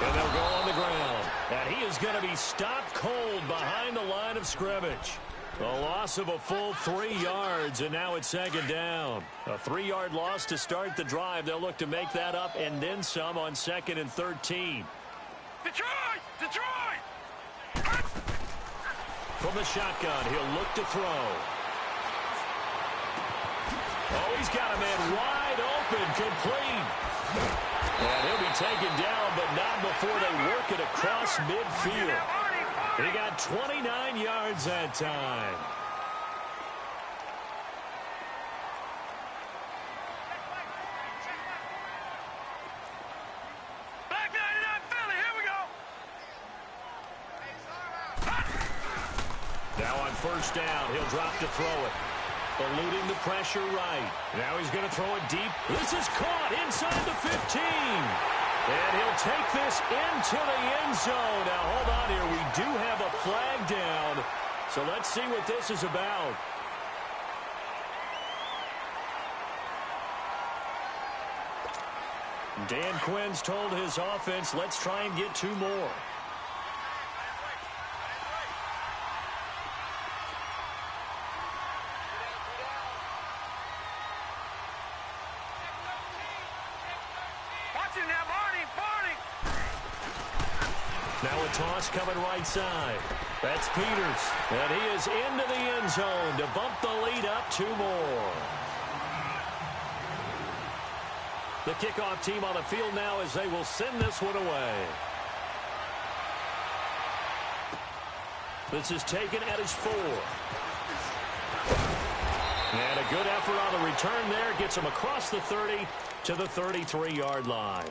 And they'll go on the ground. And he is going to be stopped cold behind the line of scrimmage. A loss of a full 3 yards, and now it's second down. A 3-yard loss to start the drive. They'll look to make that up and then some on 2nd and 13. Detroit! From the shotgun, he'll look to throw. Oh, he's got a man wide open, complete. And he'll be taken down, but not before they work it across midfield. He got 29 yards that time. Now on first down, he'll drop to throw it. Eluding the pressure right. Now he's going to throw it deep. This is caught inside the 15. And he'll take this into the end zone. Now hold on here. We do have a flag down. So let's see what this is about. Dan Quinn's told his offense, let's try and get 2 more. Now a toss coming right side. That's Peters. And he is into the end zone to bump the lead up 2 more. The kickoff team on the field now as they will send this one away. This is taken at his 4. And a good effort on the return there. Gets him across the 30 to the 33-yard line.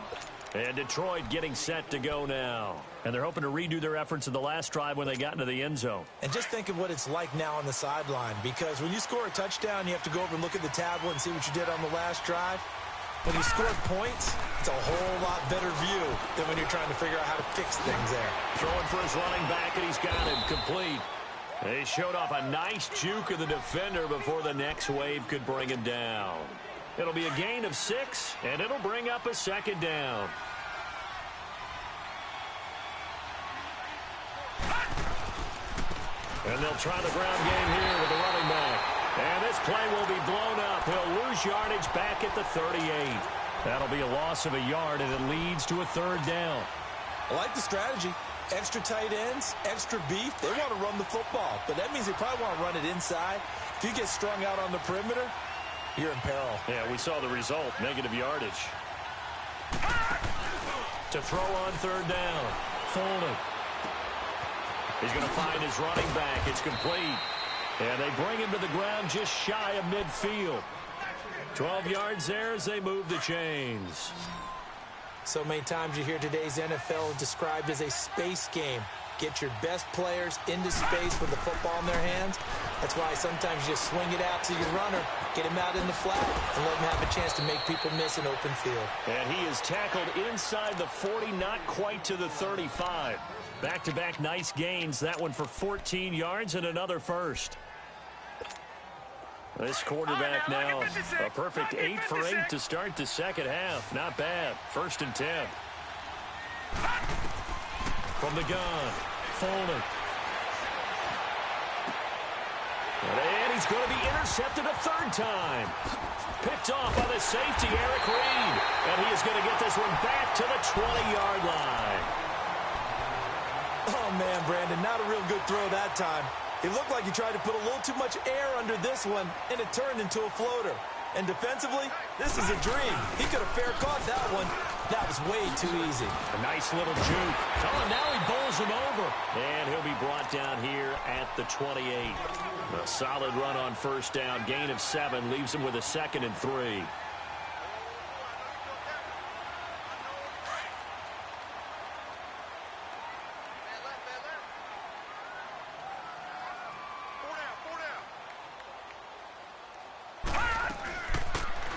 And Detroit getting set to go now. And they're hoping to redo their efforts in the last drive when they got into the end zone. And just think of what it's like now on the sideline, because when you score a touchdown, you have to go over and look at the tablet and see what you did on the last drive. When you score points, it's a whole lot better view than when you're trying to figure out how to fix things there. Throwing for his running back, and he's got him complete. He showed off a nice juke of the defender before the next wave could bring him down. It'll be a gain of 6, and it'll bring up a second down. And they'll try the ground game here with the running back. And this play will be blown up. He'll lose yardage back at the 38. That'll be a loss of a yard, and it leads to a third down. I like the strategy. Extra tight ends, extra beef. They want to run the football, but that means they probably want to run it inside. If you get strung out on the perimeter, you're in peril. Yeah, we saw the result, negative yardage. To throw on third down, Fulton. He's going to find his running back. It's complete. And they bring him to the ground just shy of midfield. 12 yards there as they move the chains. So many times you hear today's NFL described as a space game. Get your best players into space with the football in their hands. That's why sometimes you just swing it out to your runner, get him out in the flat, and let him have a chance to make people miss an open field. And he is tackled inside the 40, not quite to the 35. Back-to-back nice gains. That one for 14 yards and another first. This quarterback now a perfect 8 for 8 to start the second half. Not bad. 1st and 10. From the gun, Fulton. And he's going to be intercepted a third time. Picked off by the safety, Eric Reed. And he is going to get this one back to the 20-yard line. Oh, man, Brandon, not a real good throw that time. It looked like he tried to put a little too much air under this one, and it turned into a floater. And defensively, this is a dream. He could have fair caught that one. That was way too easy. A nice little juke. Oh, now he bowls him over. And he'll be brought down here at the 28. A solid run on first down. Gain of 7 leaves him with a 2nd and 3.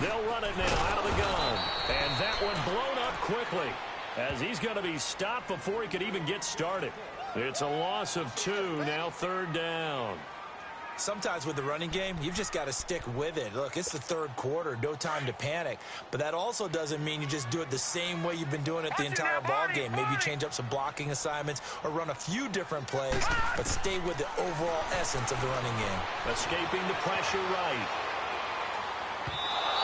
They'll run it now out of the gun. And that one blown up quickly as he's going to be stopped before he could even get started. It's a loss of 2, now 3rd down. Sometimes with the running game, you've just got to stick with it. Look, it's the 3rd quarter, no time to panic. But that also doesn't mean you just do it the same way you've been doing it the entire ball game. Maybe you change up some blocking assignments or run a few different plays, but stay with the overall essence of the running game. Escaping the pressure right.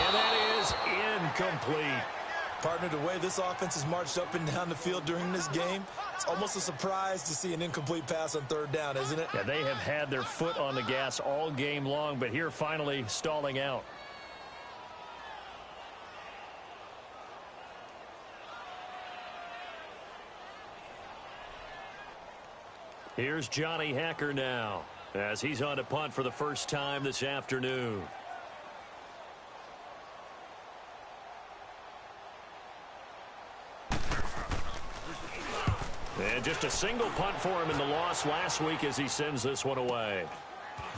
And that is incomplete. Partner, the way this offense has marched up and down the field during this game, it's almost a surprise to see an incomplete pass on 3rd down, isn't it? Yeah, they have had their foot on the gas all game long, but here finally stalling out. Here's Johnny Hacker now as he's on to punt for the first time this afternoon. And just a single punt for him in the loss last week as he sends this one away.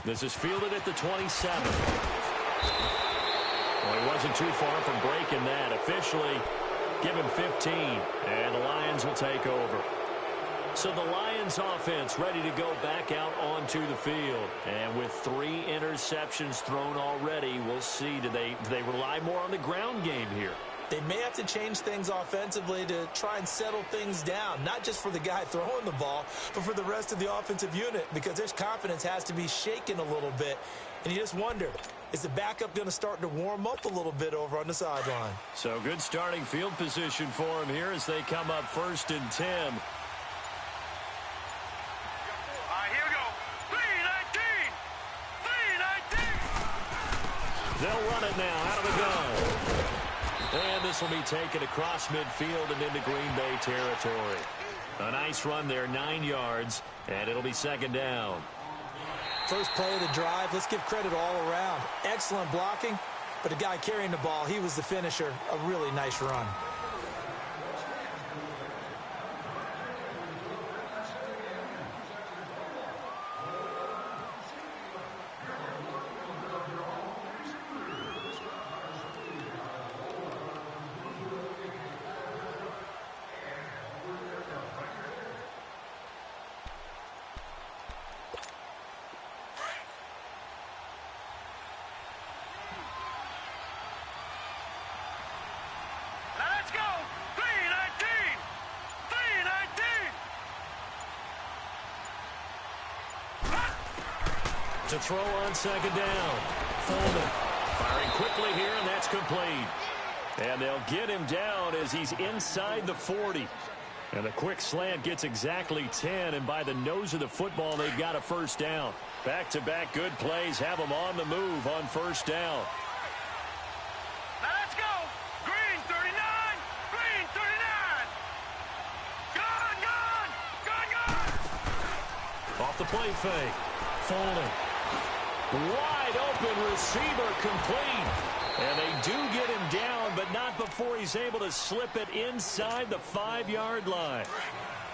This is fielded at the 27. Well, he wasn't too far from breaking that. Officially, give him 15, and the Lions will take over. So the Lions offense ready to go back out onto the field. And with 3 interceptions thrown already, we'll see, do they rely more on the ground game here? They may have to change things offensively to try and settle things down, not just for the guy throwing the ball, but for the rest of the offensive unit, because their confidence has to be shaken a little bit. And you just wonder, is the backup going to start to warm up a little bit over on the sideline? So good starting field position for him here as they come up 1st and 10. All right, here we go. 3-19. 3-19. They'll run it now out of the gun. And this will be taken across midfield and into Green Bay territory. A nice run there, 9 yards, and it'll be 2nd down. First play of the drive, let's give credit all around. Excellent blocking, but the guy carrying the ball, he was the finisher. A really nice run. To throw on second down. Foreman firing quickly here, and that's complete. And they'll get him down as he's inside the 40. And the quick slant gets exactly 10, and by the nose of the football, they've got a first down. Back-to-back good plays have them on the move on first down. Now let's go. Green 39. Green 39. Gone, gone. Gone, gone. Off the play fake. Folding. Wide open receiver complete. And they do get him down, but not before he's able to slip it inside the 5-yard line.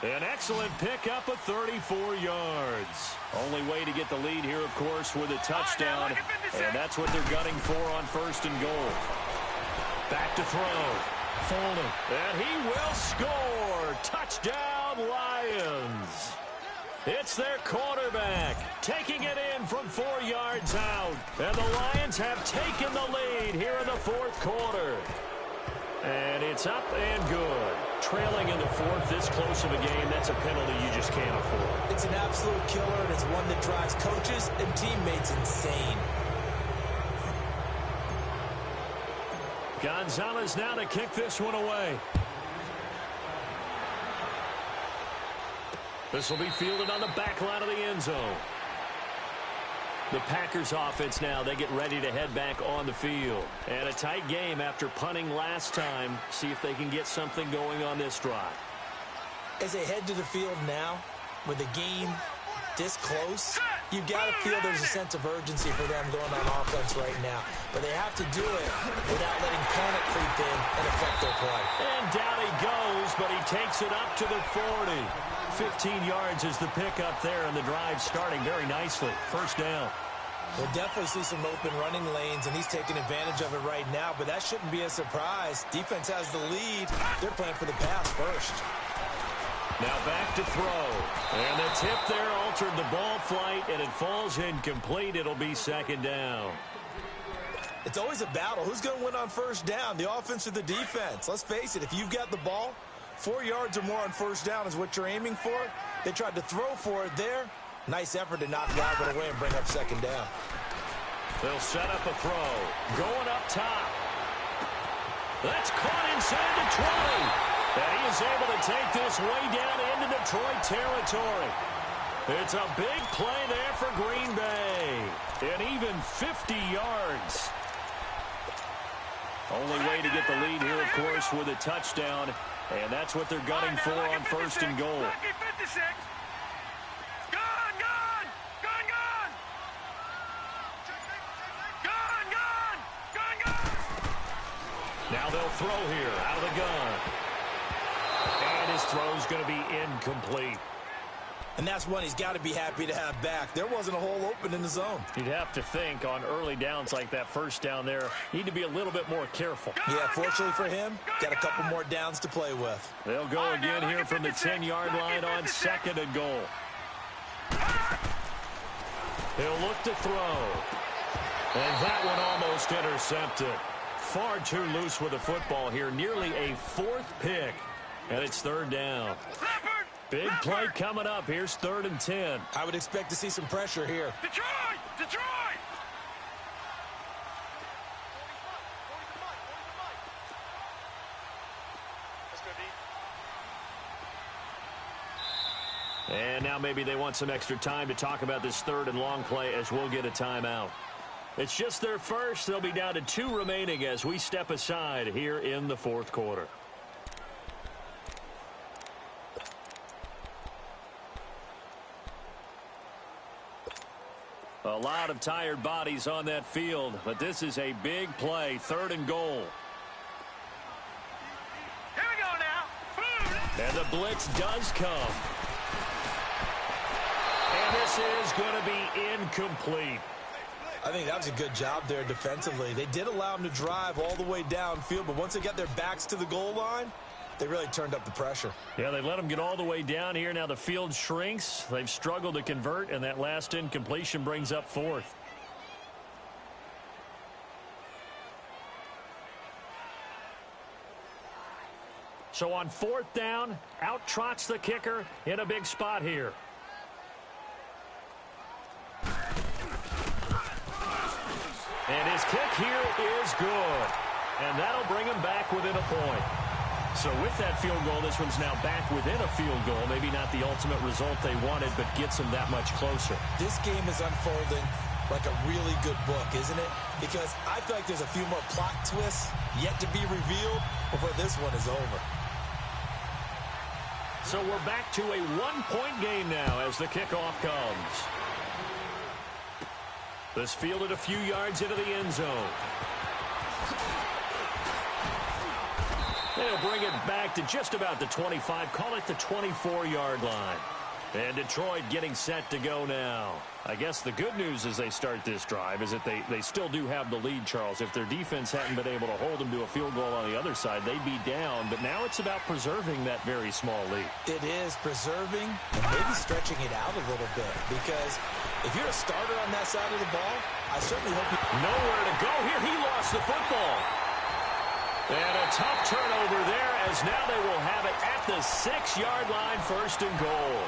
An excellent pickup of 34 yards. Only way to get the lead here, of course, with a touchdown. And that's what they're gunning for on first and goal. Back to throw. Folding. And he will score. Touchdown, Lions. It's their quarterback taking it in from 4 yards out. And the Lions have taken the lead here in the fourth quarter. And it's up and good. Trailing in the fourth, this close of a game, that's a penalty you just can't afford. It's an absolute killer, and it's one that drives coaches and teammates insane. Gonzalez now to kick this one away. This will be fielded on the back line of the end zone. The Packers offense now, they get ready to head back on the field. And a tight game after punting last time. See if they can get something going on this drive. As they head to the field now, with the game this close, you've got to feel there's a sense of urgency for them going on offense right now. But they have to do it without letting panic creep in and affect their play. And down he goes, but he takes it up to the 40. 15 yards is the pickup there, and the drive starting very nicely. First down. We'll definitely see some open running lanes, and he's taking advantage of it right now, but that shouldn't be a surprise. Defense has the lead. They're playing for the pass first. Now back to throw. And the tip there altered the ball flight, and it falls incomplete. It'll be second down. It's always a battle. Who's going to win on first down, the offense or the defense? Let's face it, if you've got the ball, 4 yards or more on first down is what you're aiming for. They tried to throw for it there. Nice effort to knock Garber away and bring up second down. They'll set up a throw. Going up top. That's caught inside the 20. And he is able to take this way down into Detroit territory. It's a big play there for Green Bay. And even 50 yards. Only way to get the lead here, of course, with a touchdown. And that's what they're gunning for on first and goal. Now they'll throw here out of the gun. And his throw's going to be incomplete. And that's one he's got to be happy to have back. There wasn't a hole open in the zone. You'd have to think on early downs like that first down there, need to be a little bit more careful. Yeah, fortunately for him, got a couple more downs to play with. They'll go again here from the 10-yard line on second and goal. He'll look to throw. And that one almost intercepted. Far too loose with the football here. Nearly a fourth pick. And it's third down. Big play coming up. Here's 3rd and 10. I would expect to see some pressure here. Detroit! Detroit! And now maybe they want some extra time to talk about this 3rd and long play as we'll get a timeout. It's just their first. They'll be down to 2 remaining as we step aside here in the fourth quarter. A lot of tired bodies on that field, but this is a big play. 3rd and goal. Here we go now. And the blitz does come. And this is going to be incomplete. I think that was a good job there defensively. They did allow them to drive all the way downfield, but once they got their backs to the goal line, they really turned up the pressure. Yeah, they let them get all the way down here. Now the field shrinks. They've struggled to convert, and that last incompletion brings up 4th. So on 4th down, out trots the kicker in a big spot here. And his kick here is good. And that'll bring him back within a point. So with that field goal, this one's now back within a field goal. Maybe not the ultimate result they wanted, but gets them that much closer. This game is unfolding like a really good book, isn't it? Because I feel like there's a few more plot twists yet to be revealed before this one is over. So we're back to a one-point game now as the kickoff comes. This fielded a few yards into the end zone. They'll bring it back to just about the 25. Call it the 24-yard line. And Detroit getting set to go now. I guess the good news as they start this drive is that they still do have the lead, Charles. If their defense hadn't been able to hold them to a field goal on the other side, they'd be down. But now it's about preserving that very small lead. It is preserving and maybe stretching it out a little bit. Because if you're a starter on that side of the ball, I certainly hope you... Nowhere to go here. He lost the football. And a tough turnover there as now they will have it at the 6-yard line, 1st and goal.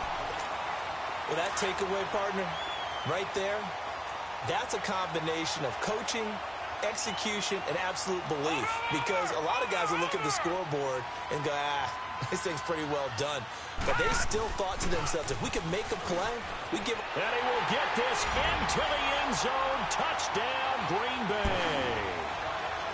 Well, that takeaway, partner, right there, that's a combination of coaching, execution, and absolute belief. Because a lot of guys will look at the scoreboard and go, this thing's pretty well done. But they still thought to themselves, if we can make a play, we give... And he will get this into the end zone. Touchdown, Green Bay.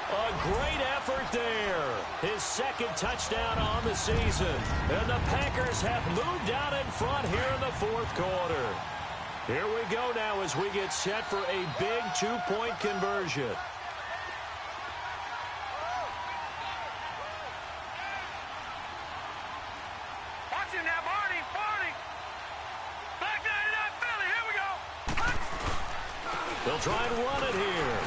A great effort there. His 2nd touchdown on the season. And the Packers have moved out in front here in the 4th quarter. Here we go now as we get set for a big 2-point conversion. Watch him now, Barney. Back 99 Philly. Here we go. They'll try and run it here.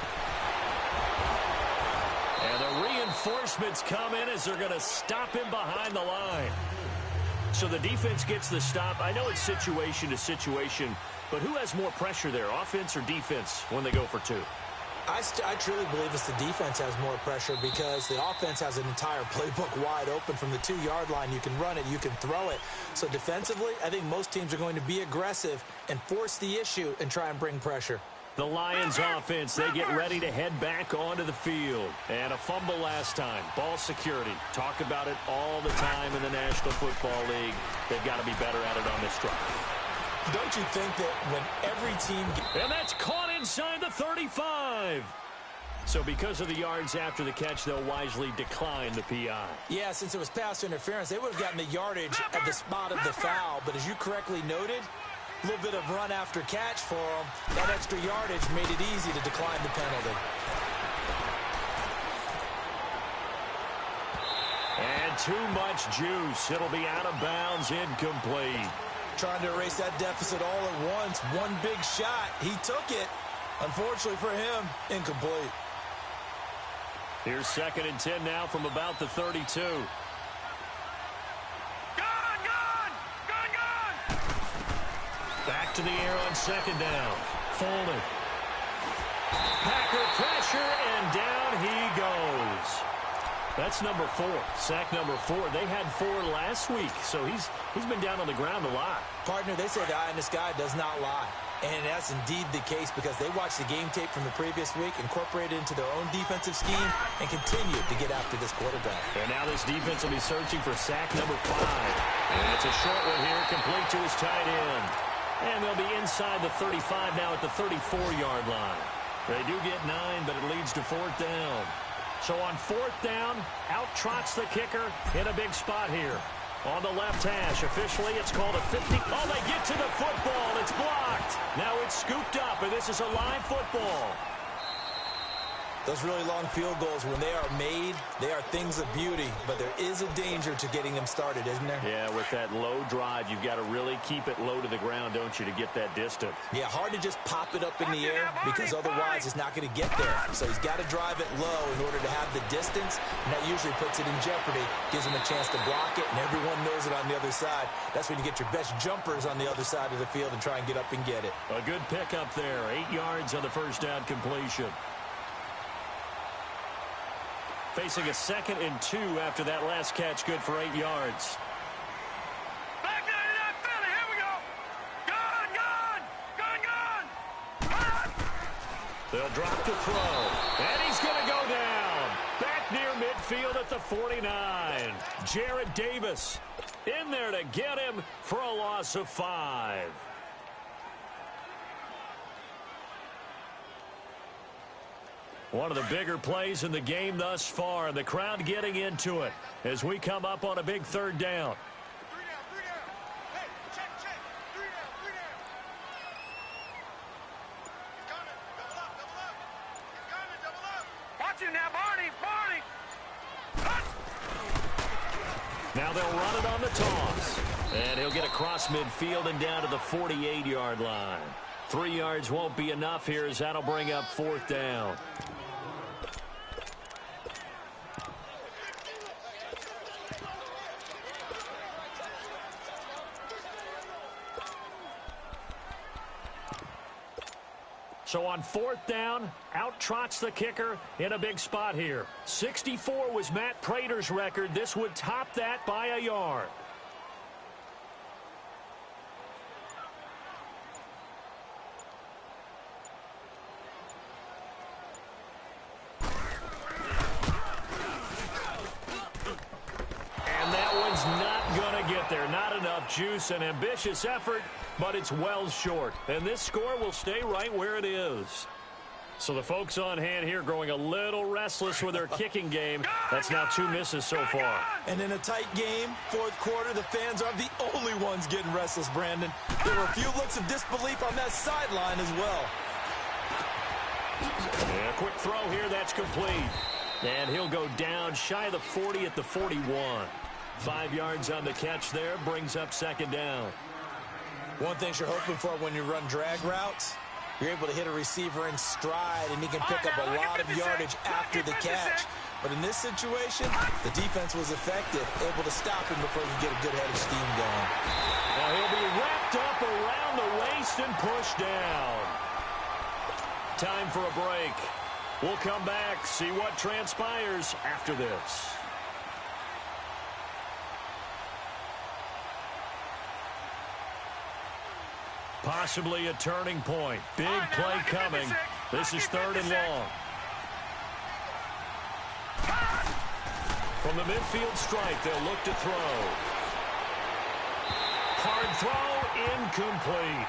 And the reinforcements come in as they're going to stop him behind the line. So the defense gets the stop. I know it's situation to situation, but who has more pressure there, offense or defense, when they go for 2? I truly believe it's the defense has more pressure because the offense has an entire playbook wide open from the 2-yard line. You can run it, you can throw it. So defensively, I think most teams are going to be aggressive and force the issue and try and bring pressure. The Lions offense, they get ready to head back onto the field. And a fumble last time. Ball security. Talk about it all the time in the National Football League. They've got to be better at it on this drive. Don't you think that when every team... And that's caught inside the 35. So because of the yards after the catch, they'll wisely decline the PI. Yeah, since it was pass interference, they would have gotten the yardage at the spot of the foul. But as you correctly noted, a little bit of run after catch for them. That extra yardage made it easy to decline the penalty. And too much juice. It'll be out of bounds, incomplete. Trying to erase that deficit all at once. One big shot. He took it. Unfortunately for him, incomplete. Here's 2nd and 10 now from about the 32. Back to the air on 2nd down. Folded. Packer pressure, and down he goes. That's number 4. Sack number 4. They had 4 last week, so he's been down on the ground a lot. Partner, they say the eye in the sky does not lie. And that's indeed the case because they watched the game tape from the previous week, incorporated it into their own defensive scheme, and continued to get after this quarterback. And now this defense will be searching for sack number 5. And it's a short one here, complete to his tight end. And they'll be inside the 35 now at the 34-yard line. They do get 9, but it leads to 4th down. So on 4th down, out trots the kicker in a big spot here. On the left hash, officially it's called a 50. Oh, they get to the football. It's blocked. Now it's scooped up, and this is a live football. Those really long field goals, when they are made, they are things of beauty. But there is a danger to getting them started, isn't there? Yeah, with that low drive, you've got to really keep it low to the ground, don't you, to get that distance. Yeah, hard to just pop it up in the air because otherwise it's not going to get there. So he's got to drive it low in order to have the distance, and that usually puts it in jeopardy, gives him a chance to block it, and everyone knows it on the other side. That's when you get your best jumpers on the other side of the field and try and get up and get it. A good pickup there, 8 yards on the 1st down completion. Facing a 2nd and 2 after that last catch, good for 8 yards. Back 99 Philly, here we go. Gun. The They'll drop to throw. And he's going to go down. Back near midfield at the 49. Jarrett Davis in there to get him for a loss of 5. One of the bigger plays in the game thus far, and the crowd getting into it as we come up on a big third down. Now they'll run it on the toss. And he'll get across midfield and down to the 48-yard line. 3 yards won't be enough here as that'll bring up 4th down. So on 4th down, out trots the kicker in a big spot here. 64 was Matt Prater's record. This would top that by a yard. And that one's not going to get there. Not enough juice, an ambitious effort, but it's well short. And this score will stay right where it is. So the folks on hand here growing a little restless with their kicking game. That's now 2 misses so far. And in a tight game, 4th quarter, the fans are the only ones getting restless, Brandon. There were a few looks of disbelief on that sideline as well. Yeah, quick throw here, that's complete. And he'll go down shy of the 40 at the 41. 5 yards on the catch there, brings up 2nd down. One thing you're hoping for when you run drag routes, you're able to hit a receiver in stride, and he can pick up a lot of yardage after the catch. But in this situation, the defense was effective, able to stop him before you get a good head of steam going. Now he'll be wrapped up around the waist and pushed down. Time for a break. We'll come back, see what transpires after this. Possibly a turning point. Big play coming. This is 3rd and long. From the midfield stripe, they'll look to throw. Hard throw, incomplete.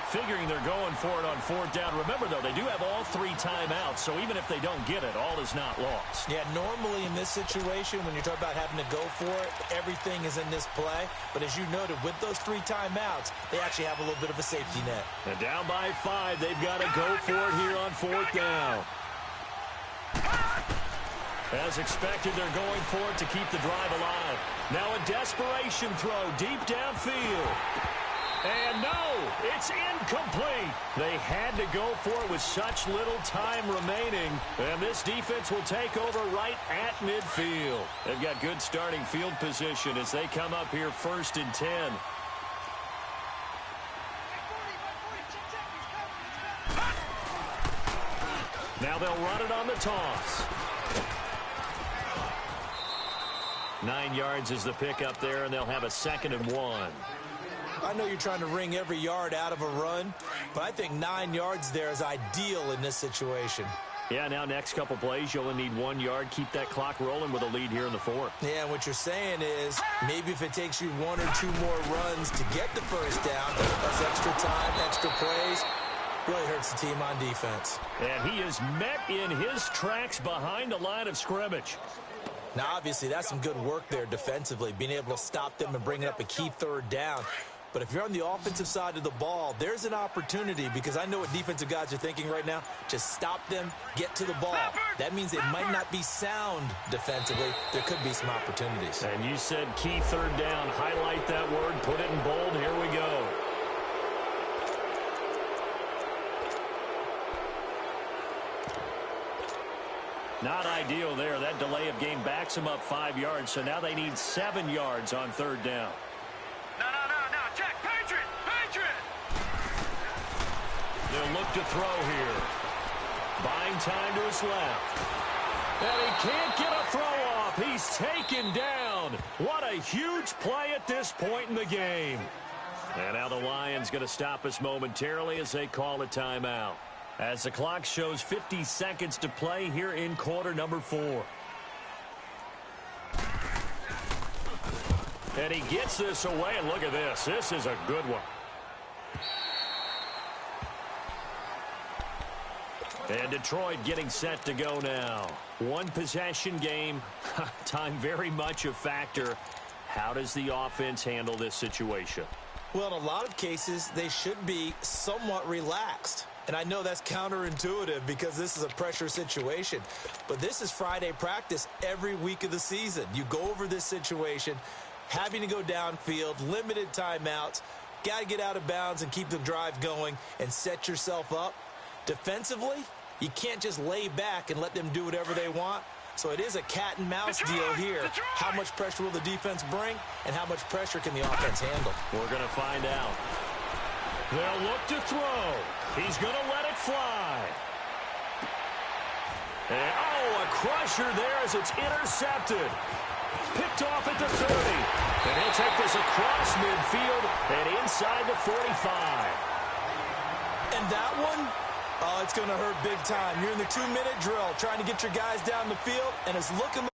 Figuring they're going for it on 4th down. Remember, though, they do have all 3 timeouts, so even if they don't get it, all is not lost. Yeah, normally in this situation, when you talk about having to go for it, everything is in this play. But as you noted, with those 3 timeouts, they actually have a little bit of a safety net. And down by 5, they've got to go for it here on 4th down. As expected, they're going for it to keep the drive alive. Now a desperation throw deep downfield. And no, it's incomplete. They had to go for it with such little time remaining. And this defense will take over right at midfield. They've got good starting field position as they come up here 1st and 10. Now they'll run it on the toss. 9 yards is the pickup there, and they'll have a 2nd and 1. I know you're trying to wring every yard out of a run, but I think 9 yards there is ideal in this situation. Yeah, now next couple plays, you'll only need 1 yard. Keep that clock rolling with a lead here in the 4th. Yeah, what you're saying is maybe if it takes you 1 or 2 more runs to get the 1st down, that's extra time, extra plays. Really hurts the team on defense. And he is met in his tracks behind the line of scrimmage. Now, obviously, that's some good work there defensively, being able to stop them and bringing up a key 3rd down. But if you're on the offensive side of the ball, there's an opportunity, because I know what defensive guys are thinking right now. Just stop them, get to the ball. That means they might not be sound defensively. There could be some opportunities. And you said key 3rd down. Highlight that word. Put it in bold. Here we go. Not ideal there. That delay of game backs them up 5 yards, so now they need 7 yards on 3rd down. No. Check. Patriot. They'll look to throw here. Buying time to his left. And he can't get a throw off. He's taken down. What a huge play at this point in the game. And now the Lions going to stop us momentarily as they call a timeout. As the clock shows 50 seconds to play here in quarter number 4. And he gets this away, and look at this. This is a good one. And Detroit getting set to go now. One possession game. Time very much a factor. How does the offense handle this situation? Well, in a lot of cases, they should be somewhat relaxed. And I know that's counterintuitive because this is a pressure situation. But this is Friday practice every week of the season. You go over this situation, having to go downfield, limited timeouts, got to get out of bounds and keep the drive going and set yourself up. Defensively, you can't just lay back and let them do whatever they want. So it is a cat and mouse deal here. How much pressure will the defense bring, and how much pressure can the offense handle? We're going to find out. They'll look to throw. He's going to let it fly. And, a crusher there as it's intercepted. Picked off at the 30. And he'll take this across midfield and inside the 45. And that one, it's going to hurt big time. You're in the 2-minute drill trying to get your guys down the field, and it's looking